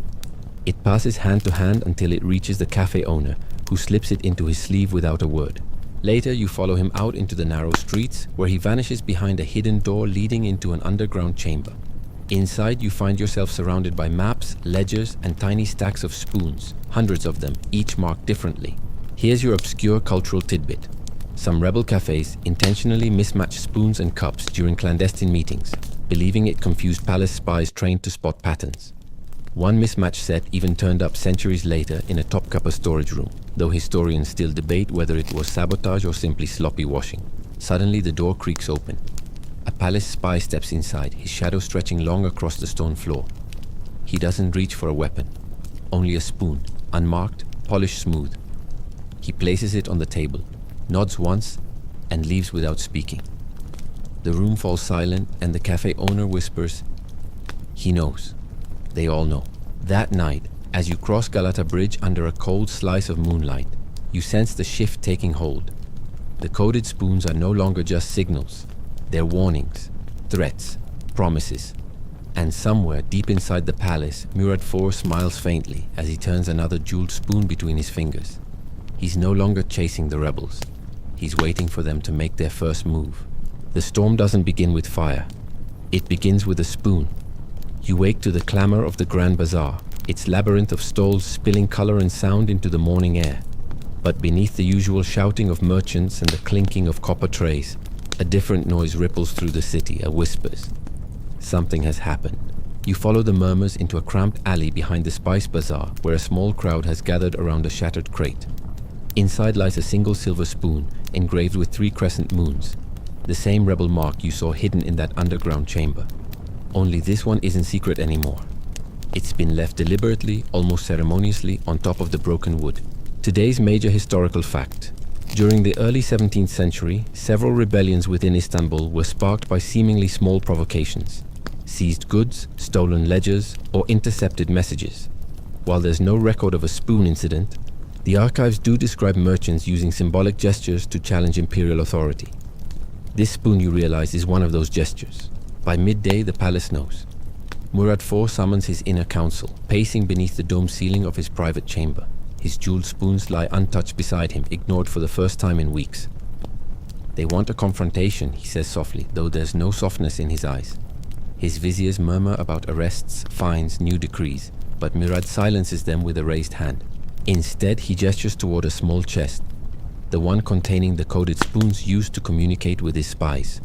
It passes hand to hand until it reaches the cafe owner, who slips it into his sleeve without a word. Later, you follow him out into the narrow streets, where he vanishes behind a hidden door leading into an underground chamber. Inside, you find yourself surrounded by maps, ledgers, and tiny stacks of spoons, hundreds of them, each marked differently. Here's your obscure cultural tidbit. Some rebel cafes intentionally mismatch spoons and cups during clandestine meetings, believing it confused palace spies trained to spot patterns. One mismatched set even turned up centuries later in a Topkapi storage room, though historians still debate whether it was sabotage or simply sloppy washing. Suddenly, the door creaks open. A palace spy steps inside, his shadow stretching long across the stone floor. He doesn't reach for a weapon, only a spoon, unmarked, polished smooth. He places it on the table, nods once, and leaves without speaking. The room falls silent, and the cafe owner whispers, "He knows." They all know. That night, as you cross Galata Bridge under a cold slice of moonlight, you sense the shift taking hold. The coded spoons are no longer just signals. They're warnings, threats, promises. And somewhere deep inside the palace, Murad IV smiles faintly as he turns another jeweled spoon between his fingers. He's no longer chasing the rebels. He's waiting for them to make their first move. The storm doesn't begin with fire. It begins with a spoon. You wake to the clamor of the Grand Bazaar, its labyrinth of stalls spilling color and sound into the morning air. But beneath the usual shouting of merchants and the clinking of copper trays, a different noise ripples through the city, a whispers. Something has happened. You follow the murmurs into a cramped alley behind the spice bazaar where a small crowd has gathered around a shattered crate. Inside lies a single silver spoon engraved with 3 crescent moons, the same rebel mark you saw hidden in that underground chamber. Only this one isn't secret anymore. It's been left deliberately, almost ceremoniously, on top of the broken wood. Today's major historical fact. During the early 17th century, several rebellions within Istanbul were sparked by seemingly small provocations. Seized goods, stolen ledgers, or intercepted messages. While there's no record of a spoon incident, the archives do describe merchants using symbolic gestures to challenge imperial authority. This spoon, you realize, is one of those gestures. By midday, the palace knows. Murad IV summons his inner council, pacing beneath the dome ceiling of his private chamber. His jeweled spoons lie untouched beside him, ignored for the first time in weeks. They want a confrontation, he says softly, though there's no softness in his eyes. His viziers murmur about arrests, fines, new decrees, but Murad silences them with a raised hand. Instead, he gestures toward a small chest, the one containing the coded spoons used to communicate with his spies.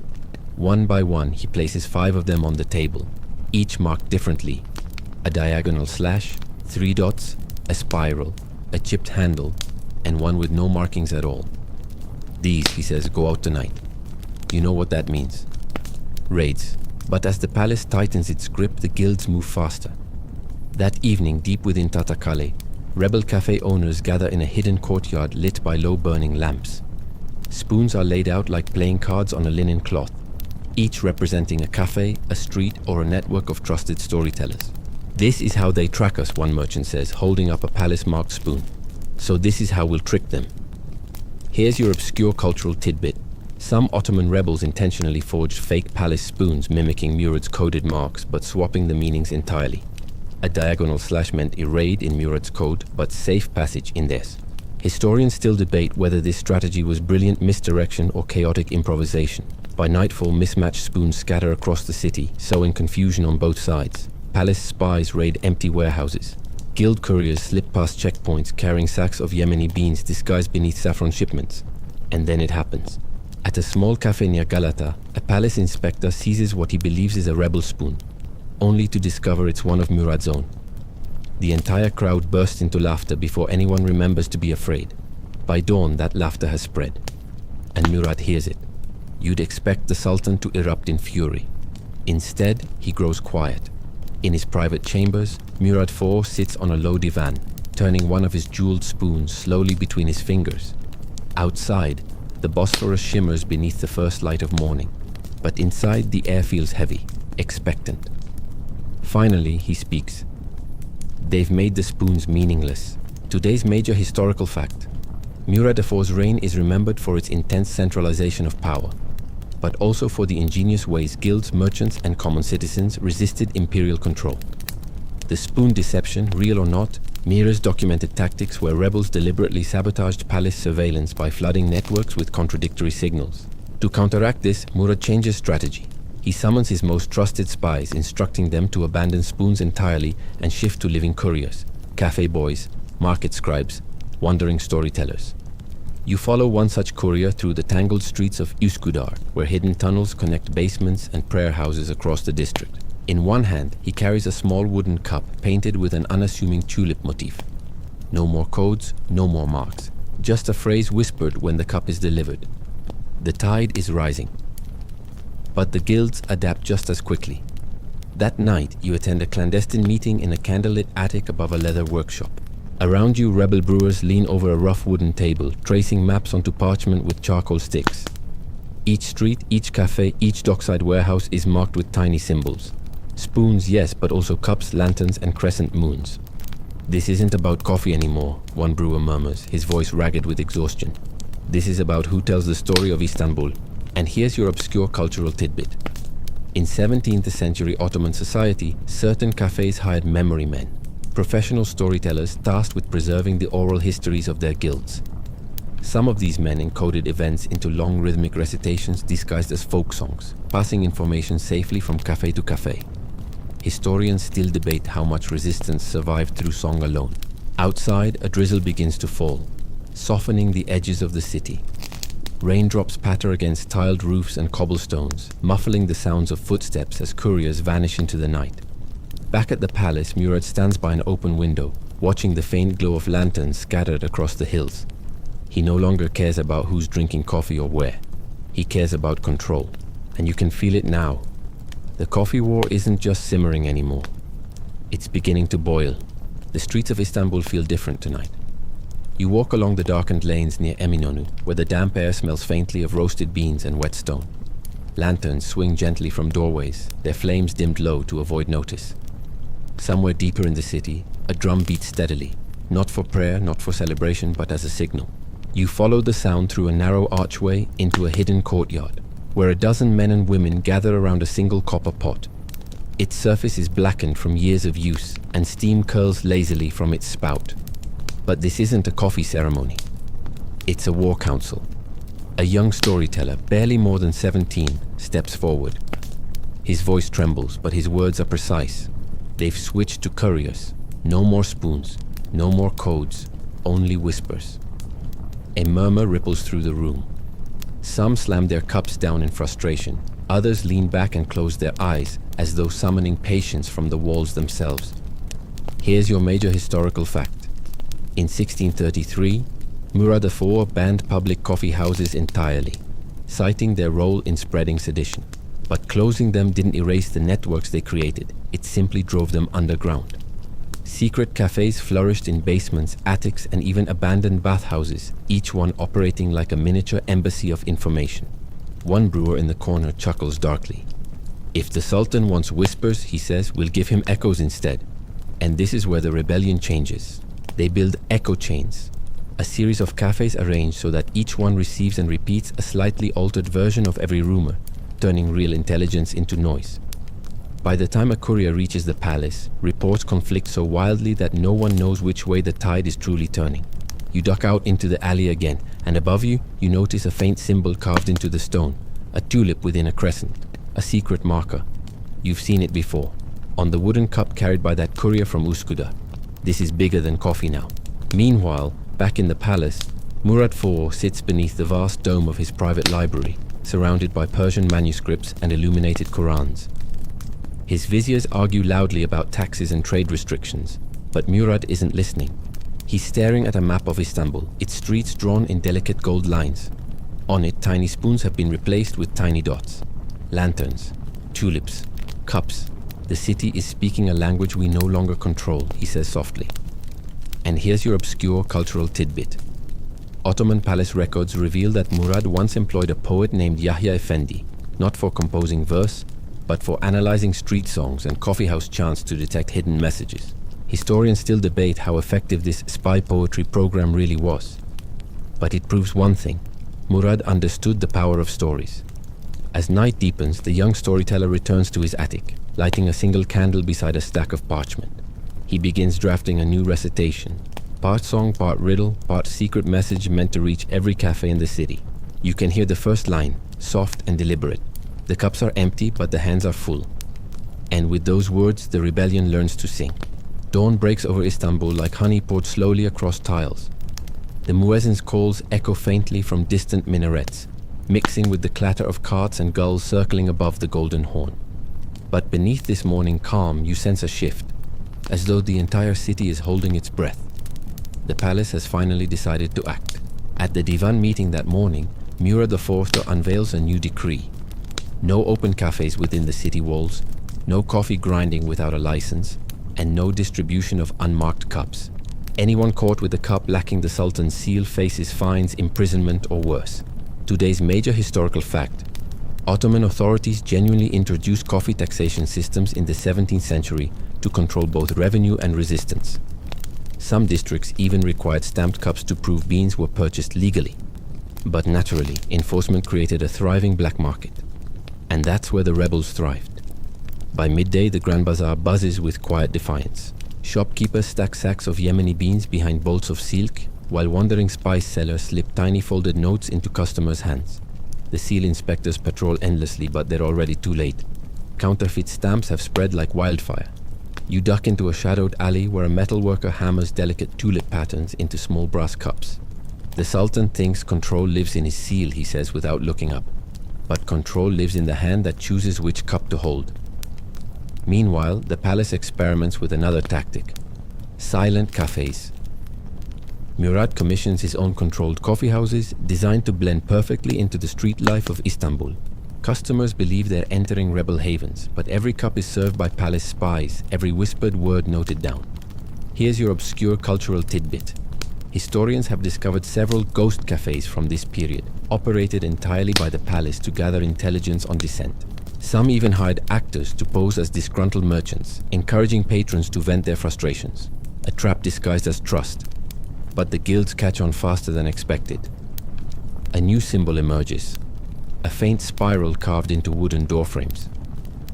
One by one, he places 5 of them on the table, each marked differently. A diagonal slash, 3 dots, a spiral, a chipped handle, and one with no markings at all. These, he says, go out tonight. You know what that means. Raids. But as the palace tightens its grip, the guilds move faster. That evening, deep within Tatakale, rebel cafe owners gather in a hidden courtyard lit by low-burning lamps. Spoons are laid out like playing cards on a linen cloth, each representing a cafe, a street, or a network of trusted storytellers. This is how they track us, one merchant says, holding up a palace-marked spoon. So this is how we'll trick them. Here's your obscure cultural tidbit. Some Ottoman rebels intentionally forged fake palace spoons mimicking Murad's coded marks but swapping the meanings entirely. A diagonal slash meant erade in Murad's code but safe passage in theirs. Historians still debate whether this strategy was brilliant misdirection or chaotic improvisation. By nightfall, mismatched spoons scatter across the city, sowing confusion on both sides. Palace spies raid empty warehouses. Guild couriers slip past checkpoints carrying sacks of Yemeni beans disguised beneath saffron shipments. And then it happens. At a small cafe near Galata, a palace inspector seizes what he believes is a rebel spoon, only to discover it's one of Murad's own. The entire crowd bursts into laughter before anyone remembers to be afraid. By dawn, that laughter has spread, and Murad hears it. You'd expect the Sultan to erupt in fury. Instead, he grows quiet. In his private chambers, Murad IV sits on a low divan, turning one of his jeweled spoons slowly between his fingers. Outside, the Bosphorus shimmers beneath the first light of morning, but inside the air feels heavy, expectant. Finally, he speaks. They've made the spoons meaningless. Today's major historical fact. Murad IV's reign is remembered for its intense centralization of power, but also for the ingenious ways guilds, merchants, and common citizens resisted imperial control. The spoon deception, real or not, mirrors documented tactics where rebels deliberately sabotaged palace surveillance by flooding networks with contradictory signals. To counteract this, Murad changes strategy. He summons his most trusted spies, instructing them to abandon spoons entirely and shift to living couriers, cafe boys, market scribes, wandering storytellers. You follow one such courier through the tangled streets of Üsküdar, where hidden tunnels connect basements and prayer houses across the district. In one hand, he carries a small wooden cup painted with an unassuming tulip motif. No more codes, no more marks. Just a phrase whispered when the cup is delivered. The tide is rising. But the guilds adapt just as quickly. That night, you attend a clandestine meeting in a candlelit attic above a leather workshop. Around you, rebel brewers lean over a rough wooden table, tracing maps onto parchment with charcoal sticks. Each street, each cafe, each dockside warehouse is marked with tiny symbols. Spoons, yes, but also cups, lanterns, and crescent moons. This isn't about coffee anymore, one brewer murmurs, his voice ragged with exhaustion. This is about who tells the story of Istanbul. And here's your obscure cultural tidbit. In 17th century Ottoman society, certain cafes hired memory men, professional storytellers tasked with preserving the oral histories of their guilds. Some of these men encoded events into long rhythmic recitations disguised as folk songs, passing information safely from cafe to cafe. Historians still debate how much resistance survived through song alone. Outside, a drizzle begins to fall, softening the edges of the city. Raindrops patter against tiled roofs and cobblestones, muffling the sounds of footsteps as couriers vanish into the night. Back at the palace, Murad stands by an open window, watching the faint glow of lanterns scattered across the hills. He no longer cares about who's drinking coffee or where. He cares about control, and you can feel it now. The coffee war isn't just simmering anymore. It's beginning to boil. The streets of Istanbul feel different tonight. You walk along the darkened lanes near Eminönü, where the damp air smells faintly of roasted beans and wet stone. Lanterns swing gently from doorways, their flames dimmed low to avoid notice. Somewhere deeper in the city, a drum beats steadily, not for prayer, not for celebration, but as a signal. You follow the sound through a narrow archway into a hidden courtyard, where a dozen men and women gather around a single copper pot. Its surface is blackened from years of use, and steam curls lazily from its spout. But this isn't a coffee ceremony. It's a war council. A young storyteller, barely more than 17, steps forward. His voice trembles, but his words are precise. They've switched to couriers. No more spoons, no more codes, only whispers. A murmur ripples through the room. Some slam their cups down in frustration. Others lean back and close their eyes, as though summoning patience from the walls themselves. Here's your major historical fact. In 1633, Murad IV banned public coffee houses entirely, citing their role in spreading sedition. But closing them didn't erase the networks they created, it simply drove them underground. Secret cafes flourished in basements, attics, and even abandoned bathhouses, each one operating like a miniature embassy of information. One brewer in the corner chuckles darkly. If the Sultan wants whispers, he says, we'll give him echoes instead. And this is where the rebellion changes. They build echo chains, a series of cafes arranged so that each one receives and repeats a slightly altered version of every rumor, turning real intelligence into noise. By the time a courier reaches the palace, reports conflict so wildly that no one knows which way the tide is truly turning. You duck out into the alley again, and above you, you notice a faint symbol carved into the stone, a tulip within a crescent, a secret marker. You've seen it before, on the wooden cup carried by that courier from Üsküdar. This is bigger than coffee now. Meanwhile, back in the palace, Murad IV sits beneath the vast dome of his private library, surrounded by Persian manuscripts and illuminated Qurans. His viziers argue loudly about taxes and trade restrictions, but Murad isn't listening. He's staring at a map of Istanbul, its streets drawn in delicate gold lines. On it, tiny spoons have been replaced with tiny dots. Lanterns, tulips, cups. The city is speaking a language we no longer control, he says softly. And here's your obscure cultural tidbit. Ottoman palace records reveal that Murad once employed a poet named Yahya Effendi, not for composing verse, but for analyzing street songs and coffeehouse chants to detect hidden messages. Historians still debate how effective this spy poetry program really was. But it proves one thing. Murad understood the power of stories. As night deepens, the young storyteller returns to his attic, lighting a single candle beside a stack of parchment. He begins drafting a new recitation, part song, part riddle, part secret message meant to reach every cafe in the city. You can hear the first line, soft and deliberate. The cups are empty, but the hands are full. And with those words, the rebellion learns to sing. Dawn breaks over Istanbul like honey poured slowly across tiles. The muezzin's calls echo faintly from distant minarets, mixing with the clatter of carts and gulls circling above the golden horn. But beneath this morning calm, you sense a shift, as though the entire city is holding its breath. The palace has finally decided to act. At the divan meeting that morning, Murad IV unveils a new decree. No open cafes within the city walls, no coffee grinding without a license, and no distribution of unmarked cups. Anyone caught with a cup lacking the Sultan's seal faces fines, imprisonment, or worse. Today's major historical fact: Ottoman authorities genuinely introduced coffee taxation systems in the 17th century to control both revenue and resistance. Some districts even required stamped cups to prove beans were purchased legally. But naturally, enforcement created a thriving black market. And that's where the rebels thrived. By midday, the Grand Bazaar buzzes with quiet defiance. Shopkeepers stack sacks of Yemeni beans behind bolts of silk, while wandering spice sellers slip tiny folded notes into customers' hands. The seal inspectors patrol endlessly, but they're already too late. Counterfeit stamps have spread like wildfire. You duck into a shadowed alley where a metalworker hammers delicate tulip patterns into small brass cups. The Sultan thinks control lives in his seal, he says without looking up. But control lives in the hand that chooses which cup to hold. Meanwhile, the palace experiments with another tactic: silent cafes. Murad commissions his own controlled coffee houses designed to blend perfectly into the street life of Istanbul. Customers believe they're entering rebel havens, but every cup is served by palace spies, every whispered word noted down. Here's your obscure cultural tidbit. Historians have discovered several ghost cafes from this period, operated entirely by the palace to gather intelligence on dissent. Some even hired actors to pose as disgruntled merchants, encouraging patrons to vent their frustrations. A trap disguised as trust. But the guilds catch on faster than expected. A new symbol emerges. A faint spiral carved into wooden doorframes.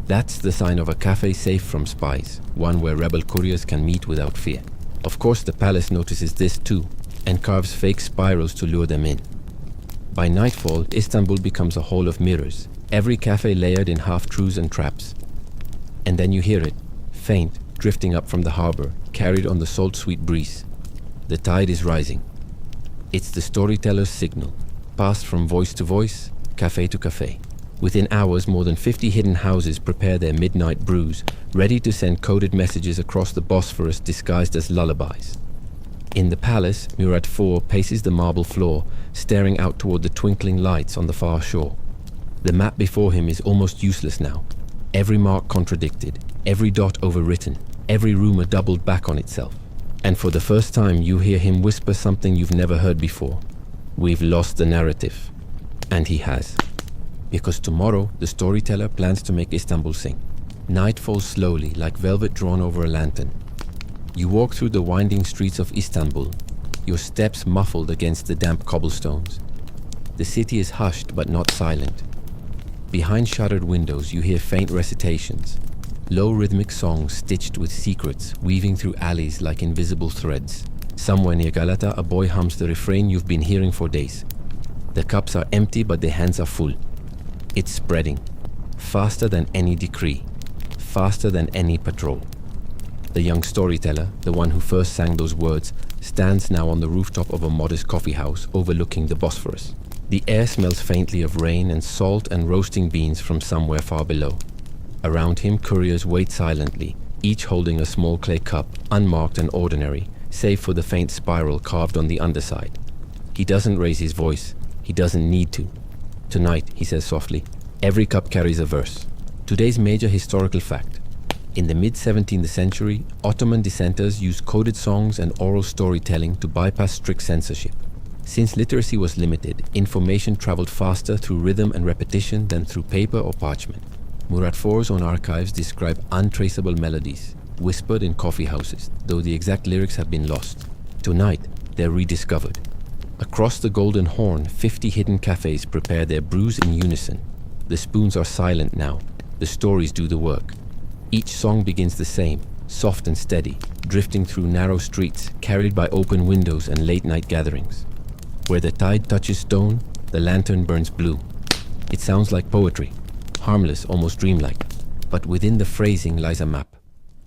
That's the sign of a cafe safe from spies, one where rebel couriers can meet without fear. Of course, the palace notices this too, and carves fake spirals to lure them in. By nightfall, Istanbul becomes a hall of mirrors, every cafe layered in half-truths and traps. And then you hear it, faint, drifting up from the harbor, carried on the salt-sweet breeze. The tide is rising. It's the storyteller's signal, passed from voice to voice, cafe to cafe. Within hours, more than 50 hidden houses prepare their midnight brews, ready to send coded messages across the Bosphorus disguised as lullabies. In the palace, Murad IV paces the marble floor, staring out toward the twinkling lights on the far shore. The map before him is almost useless now. Every mark contradicted, every dot overwritten, every rumor doubled back on itself. And for the first time, you hear him whisper something you've never heard before. We've lost the narrative. And he has. Because tomorrow, the storyteller plans to make Istanbul sing. Night falls slowly, like velvet drawn over a lantern. You walk through the winding streets of Istanbul, your steps muffled against the damp cobblestones. The city is hushed but not silent. Behind shuttered windows, you hear faint recitations, low rhythmic songs stitched with secrets, weaving through alleys like invisible threads. Somewhere near Galata, a boy hums the refrain you've been hearing for days. The cups are empty, but their hands are full. It's spreading, faster than any decree, faster than any patrol. The young storyteller, the one who first sang those words, stands now on the rooftop of a modest coffee house overlooking the Bosphorus. The air smells faintly of rain and salt and roasting beans from somewhere far below. Around him, couriers wait silently, each holding a small clay cup, unmarked and ordinary, save for the faint spiral carved on the underside. He doesn't raise his voice. He doesn't need to. Tonight, he says softly, every cup carries a verse. Today's major historical fact. In the mid-17th century, Ottoman dissenters used coded songs and oral storytelling to bypass strict censorship. Since literacy was limited, information traveled faster through rhythm and repetition than through paper or parchment. Murad IV's own archives describe untraceable melodies, whispered in coffee houses, though the exact lyrics have been lost. Tonight, they're rediscovered. Across the Golden Horn, 50 hidden cafes prepare their brews in unison. The spoons are silent now. The stories do the work. Each song begins the same, soft and steady, drifting through narrow streets, carried by open windows and late-night gatherings. Where the tide touches stone, the lantern burns blue. It sounds like poetry, harmless, almost dreamlike. But within the phrasing lies a map.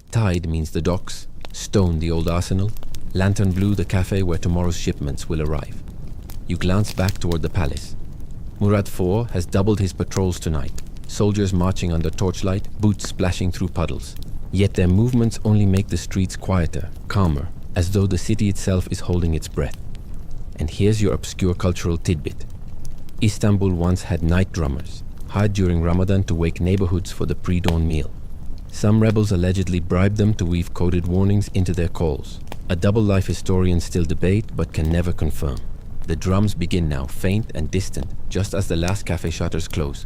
Tide means the docks, stone the old arsenal, lantern blue the cafe where tomorrow's shipments will arrive. You glance back toward the palace. Murad IV has doubled his patrols tonight. Soldiers marching under torchlight, boots splashing through puddles. Yet their movements only make the streets quieter, calmer, as though the city itself is holding its breath. And here's your obscure cultural tidbit. Istanbul once had night drummers, hired during Ramadan to wake neighborhoods for the pre-dawn meal. Some rebels allegedly bribed them to weave coded warnings into their calls. A double-life historians still debate but can never confirm. The drums begin now, faint and distant, just as the last cafe shutters close.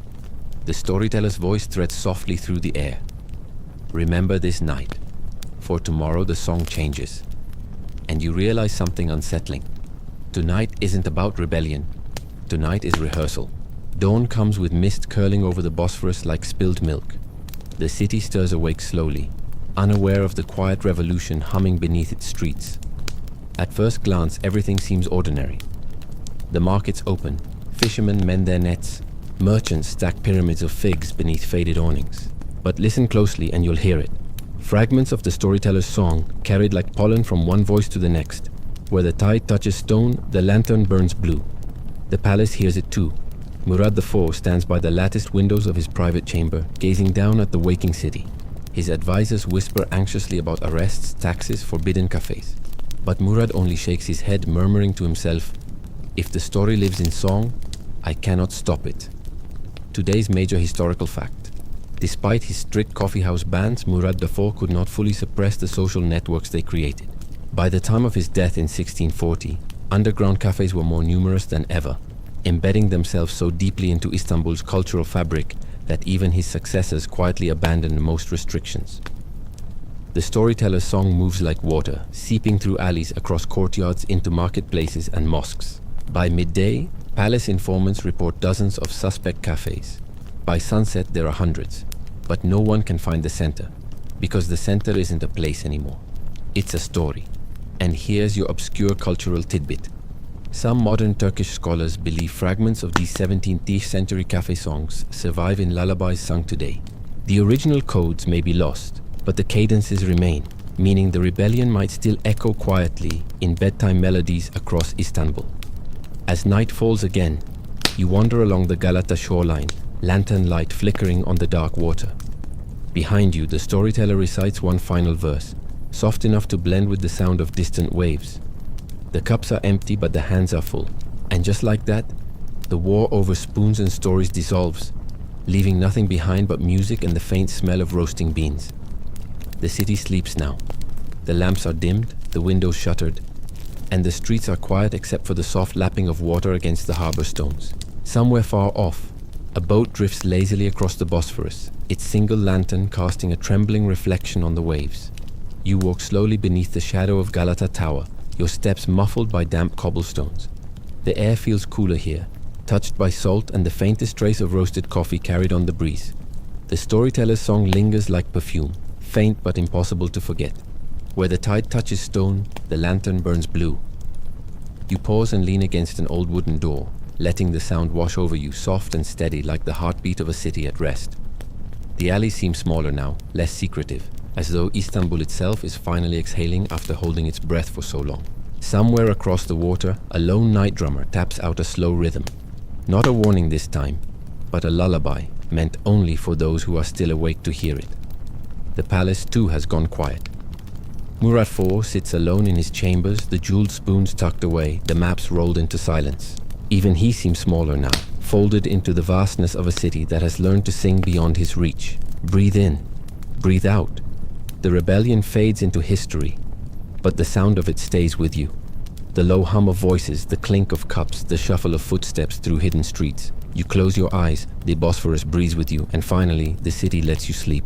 The storyteller's voice threads softly through the air. Remember this night, for tomorrow the song changes. And you realize something unsettling. Tonight isn't about rebellion. Tonight is rehearsal. Dawn comes with mist curling over the Bosphorus like spilled milk. The city stirs awake slowly, unaware of the quiet revolution humming beneath its streets. At first glance, everything seems ordinary. The markets open, fishermen mend their nets, merchants stack pyramids of figs beneath faded awnings. But listen closely and you'll hear it. Fragments of the storyteller's song carried like pollen from one voice to the next. Where the tide touches stone, the lantern burns blue. The palace hears it too. Murad IV stands by the latticed windows of his private chamber, gazing down at the waking city. His advisors whisper anxiously about arrests, taxes, forbidden cafes. But Murad only shakes his head, murmuring to himself, "If the story lives in song, I cannot stop it." Today's major historical fact. Despite his strict coffeehouse bans, Murad IV could not fully suppress the social networks they created. By the time of his death in 1640, underground cafes were more numerous than ever, embedding themselves so deeply into Istanbul's cultural fabric that even his successors quietly abandoned most restrictions. The storyteller's song moves like water, seeping through alleys across courtyards into marketplaces and mosques. By midday, palace informants report dozens of suspect cafes. By sunset, there are hundreds, but no one can find the center, because the center isn't a place anymore. It's a story. And here's your obscure cultural tidbit. Some modern Turkish scholars believe fragments of these 17th century cafe songs survive in lullabies sung today. The original codes may be lost, but the cadences remain, meaning the rebellion might still echo quietly in bedtime melodies across Istanbul. As night falls again, you wander along the Galata shoreline, lantern light flickering on the dark water. Behind you, the storyteller recites one final verse, soft enough to blend with the sound of distant waves. The cups are empty, but the hands are full. And just like that, the war over spoons and stories dissolves, leaving nothing behind but music and the faint smell of roasting beans. The city sleeps now. The lamps are dimmed, the windows shuttered, and the streets are quiet except for the soft lapping of water against the harbor stones. Somewhere far off, a boat drifts lazily across the Bosphorus, its single lantern casting a trembling reflection on the waves. You walk slowly beneath the shadow of Galata Tower, your steps muffled by damp cobblestones. The air feels cooler here, touched by salt and the faintest trace of roasted coffee carried on the breeze. The storyteller's song lingers like perfume, faint but impossible to forget. Where the tide touches stone, the lantern burns blue. You pause and lean against an old wooden door, letting the sound wash over you, soft and steady like the heartbeat of a city at rest. The alley seems smaller now, less secretive, as though Istanbul itself is finally exhaling after holding its breath for so long. Somewhere across the water, a lone night drummer taps out a slow rhythm. Not a warning this time, but a lullaby meant only for those who are still awake to hear it. The palace too has gone quiet. Murad IV sits alone in his chambers, the jeweled spoons tucked away, the maps rolled into silence. Even he seems smaller now, folded into the vastness of a city that has learned to sing beyond his reach. Breathe in, breathe out. The rebellion fades into history, but the sound of it stays with you. The low hum of voices, the clink of cups, the shuffle of footsteps through hidden streets. You close your eyes, the Bosphorus breathes with you, and finally, the city lets you sleep.